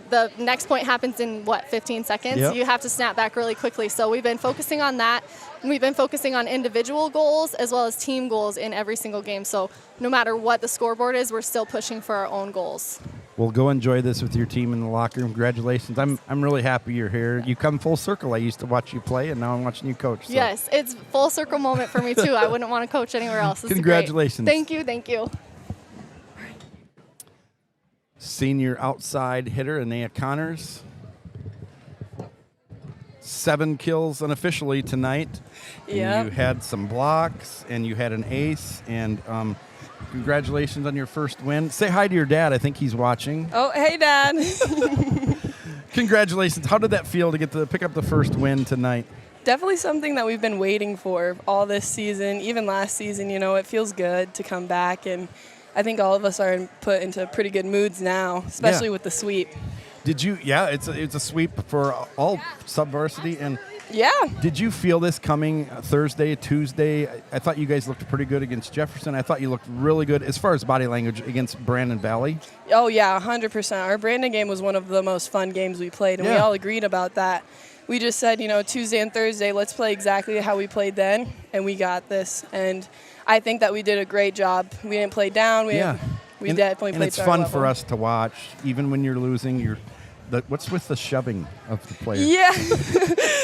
the next point happens in, 15 seconds? Yep. You have to snap back really quickly. So we've been focusing on that. We've been focusing on individual goals as well as team goals in every single game. So no matter what the scoreboard is, we're still pushing for our own goals. Well, go enjoy this with your team in the locker room. Congratulations. I'm really happy you're here. You come full circle. I used to watch you play, and now I'm watching you coach. So. Yes, it's full circle moment for me, too. I wouldn't want to coach anywhere else. This Congratulations. Is great. Thank you. Senior outside hitter, Anea Connors. 7 kills unofficially tonight. Yeah. You had some blocks, and you had an ace, and congratulations on your first win. Say hi to your dad. I think he's watching. Oh, hey, Dad. Congratulations. How did that feel to get to pick up the first win tonight? Definitely something that we've been waiting for all this season, even last season. It feels good to come back, and I think all of us are put into pretty good moods now, especially with the sweep. Did you? Yeah, it's a sweep for all sub-varsity. And yeah. Did you feel this coming Thursday, Tuesday? I thought you guys looked pretty good against Jefferson. I thought you looked really good as far as body language against Brandon Valley. Oh, yeah, 100%. Our Brandon game was one of the most fun games we played, and we all agreed about that. We just said, Tuesday and Thursday, let's play exactly how we played then, and we got this. And I think that we did a great job. We didn't play down. We definitely played and it's fun for us to watch. Even when you're losing, What's with the shoving of the players? Yeah,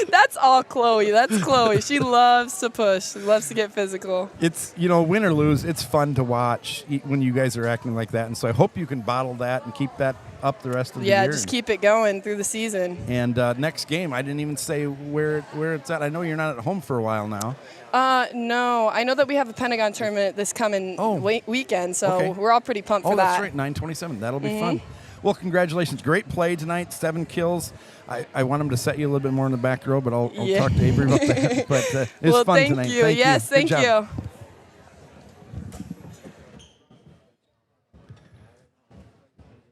that's all Chloe. That's Chloe. She loves to push. She loves to get physical. It's, win or lose, it's fun to watch when you guys are acting like that. And so I hope you can bottle that and keep that up the rest of the year. Yeah, just keep it going through the season. And next game, I didn't even say where it's at. I know you're not at home for a while now. No. I know that we have a Pentagon tournament this coming weekend, so okay. we're all pretty pumped for that. Oh, that's right, 9/27. That'll be fun. Well, congratulations. Great play tonight, 7 kills. I want him to set you a little bit more in the back row, but I'll talk to Avery about that. But it was fun tonight. You. Yes, thank you.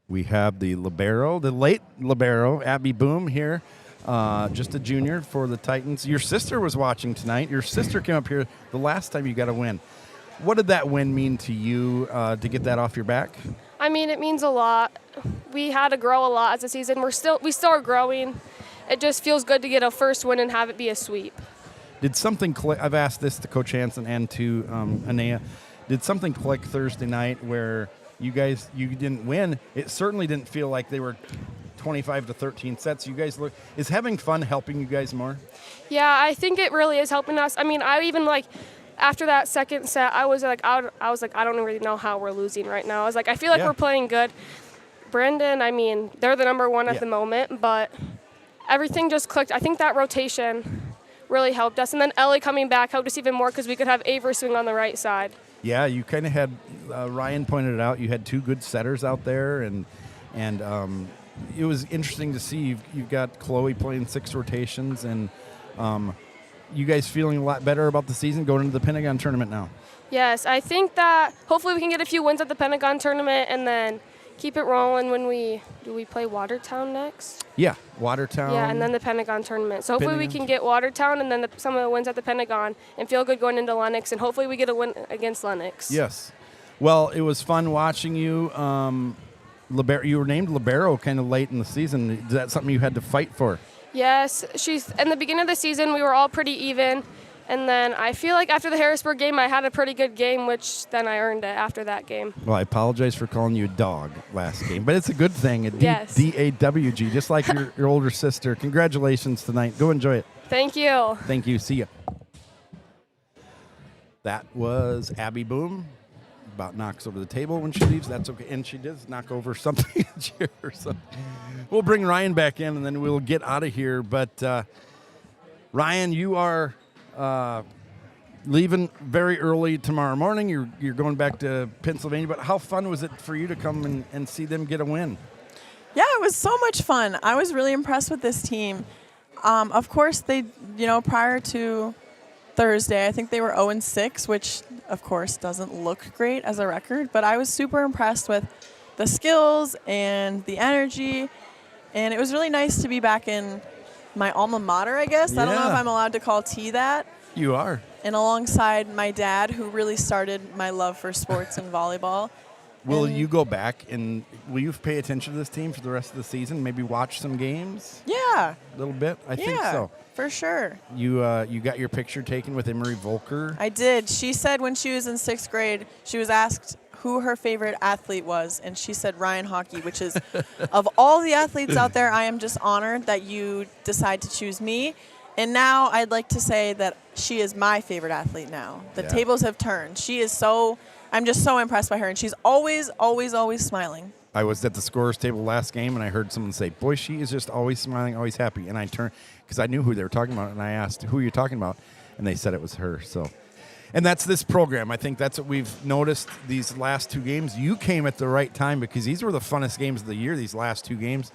We have the libero, the late libero, Abby Boom here, just a junior for the Titans. Your sister was watching tonight. Your sister came up here the last time you got a win. What did that win mean to you to get that off your back? I mean, it means a lot. We had to grow a lot as a season. We still are growing. It just feels good to get a first win and have it be a sweep. Did something click? I've asked this to Coach Hansen and to Anea. Did something click Thursday night where you didn't win? It certainly didn't feel like they were 25-13 sets. You guys is having fun helping you guys more? Yeah, I think it really is helping us. I mean, I even after that second set, I was like, I don't really know how we're losing right now. I was like, I feel like we're playing good. Brendan, I mean, they're the number one at the moment, but everything just clicked. I think that rotation really helped us. And then Ellie coming back helped us even more because we could have Avery swing on the right side. Yeah, you kind of had, Ryan pointed it out, you had 2 good setters out there, and it was interesting to see. You've got Chloe playing 6 rotations, and you guys feeling a lot better about the season going into the Pentagon tournament now? Yes, I think that hopefully we can get a few wins at the Pentagon tournament and then keep it rolling when we play Watertown next? Yeah, Watertown. Yeah, and then the Pentagon tournament. So hopefully we can get Watertown and then some of the wins at the Pentagon and feel good going into Lennox, and hopefully we get a win against Lennox. Yes. Well, it was fun watching you. You were named libero kind of late in the season. Is that something you had to fight for? Yes. In the beginning of the season, we were all pretty even. And then I feel like after the Harrisburg game, I had a pretty good game, which then I earned it after that game. Well, I apologize for calling you a dog last game, but it's a good thing. Yes. DAWG, just like your older sister. Congratulations tonight. Go enjoy it. Thank you. Thank you. See ya. That was Abby Boom. About knocks over the table when she leaves. That's okay. And she does knock over something in the chair. So we'll bring Ryan back in, and then we'll get out of here. But, Ryan, you are leaving very early tomorrow morning. You're going back to Pennsylvania. But how fun was it for you to come and see them get a win? Yeah, it was so much fun. I was really impressed with this team. Of course, they, prior to Thursday, I think they were 0-6, which, of course, doesn't look great as a record. But I was super impressed with the skills and the energy. And it was really nice to be back in my alma mater, I guess. Yeah. I don't know if I'm allowed to call T that. You are. And alongside my dad, who really started my love for sports and volleyball. Will you go back and will you pay attention to this team for the rest of the season? Maybe watch some games? Yeah. A little bit? I think so. For sure. You got your picture taken with Emery Volker? I did. She said when she was in 6th grade, she was asked who her favorite athlete was, and she said Ryan Hockey, which is, of all the athletes out there, I am just honored that you decide to choose me. And now I'd like to say that she is my favorite athlete now. The tables have turned. I'm just so impressed by her, and she's always, always, always smiling. I was at the scorer's table last game, and I heard someone say, boy, she is just always smiling, always happy. And I turned, because I knew who they were talking about, and I asked, who are you talking about? And they said it was her. So, and that's this program. I think that's what we've noticed these last 2 games. You came at the right time because these were the funnest games of the year, these last 2 games.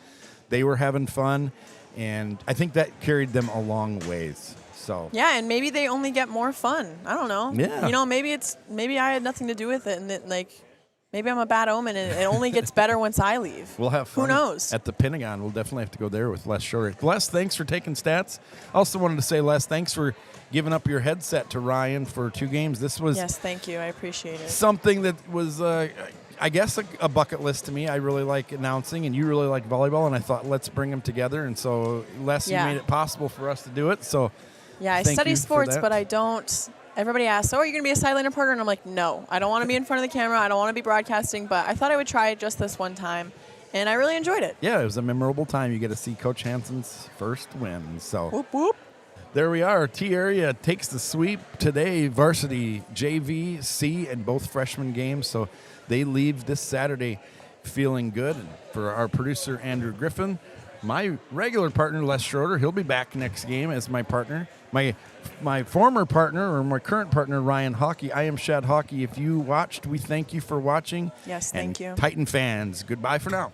They were having fun, and I think that carried them a long ways. So. Yeah, and maybe they only get more fun. I don't know. Yeah. Maybe I had nothing to do with it, and maybe I'm a bad omen, and it only gets better once I leave. We'll have fun. Who knows? At the Pentagon, we'll definitely have to go there with Les Shorey. Les, thanks for taking stats. Also wanted to say, Les, thanks for giving up your headset to Ryan for 2 games. This was thank you. I appreciate it. Something that was, I guess, a bucket list to me. I really like announcing, and you really like volleyball, and I thought, let's bring them together. And so, Les, you made it possible for us to do it. So. Yeah, I study sports, but I don't. Everybody asks, are you going to be a sideline reporter? And I'm like, no, I don't want to be in front of the camera. I don't want to be broadcasting, but I thought I would try it just this one time. and I really enjoyed it. Yeah, it was a memorable time. You get to see Coach Hansen's first win. So Whoop, whoop. there we are. T area takes the sweep today. Varsity, JV, C, and both freshman games. So they leave this Saturday feeling good. And for our producer, Andrew Griffin, my regular partner, Les Schroeder, he'll be back next game as my partner. My former partner, or my current partner, Ryan Hockey. I am Shad Hockey. If you watched, we thank you for watching. Yes, and thank you. Titan fans, goodbye for now.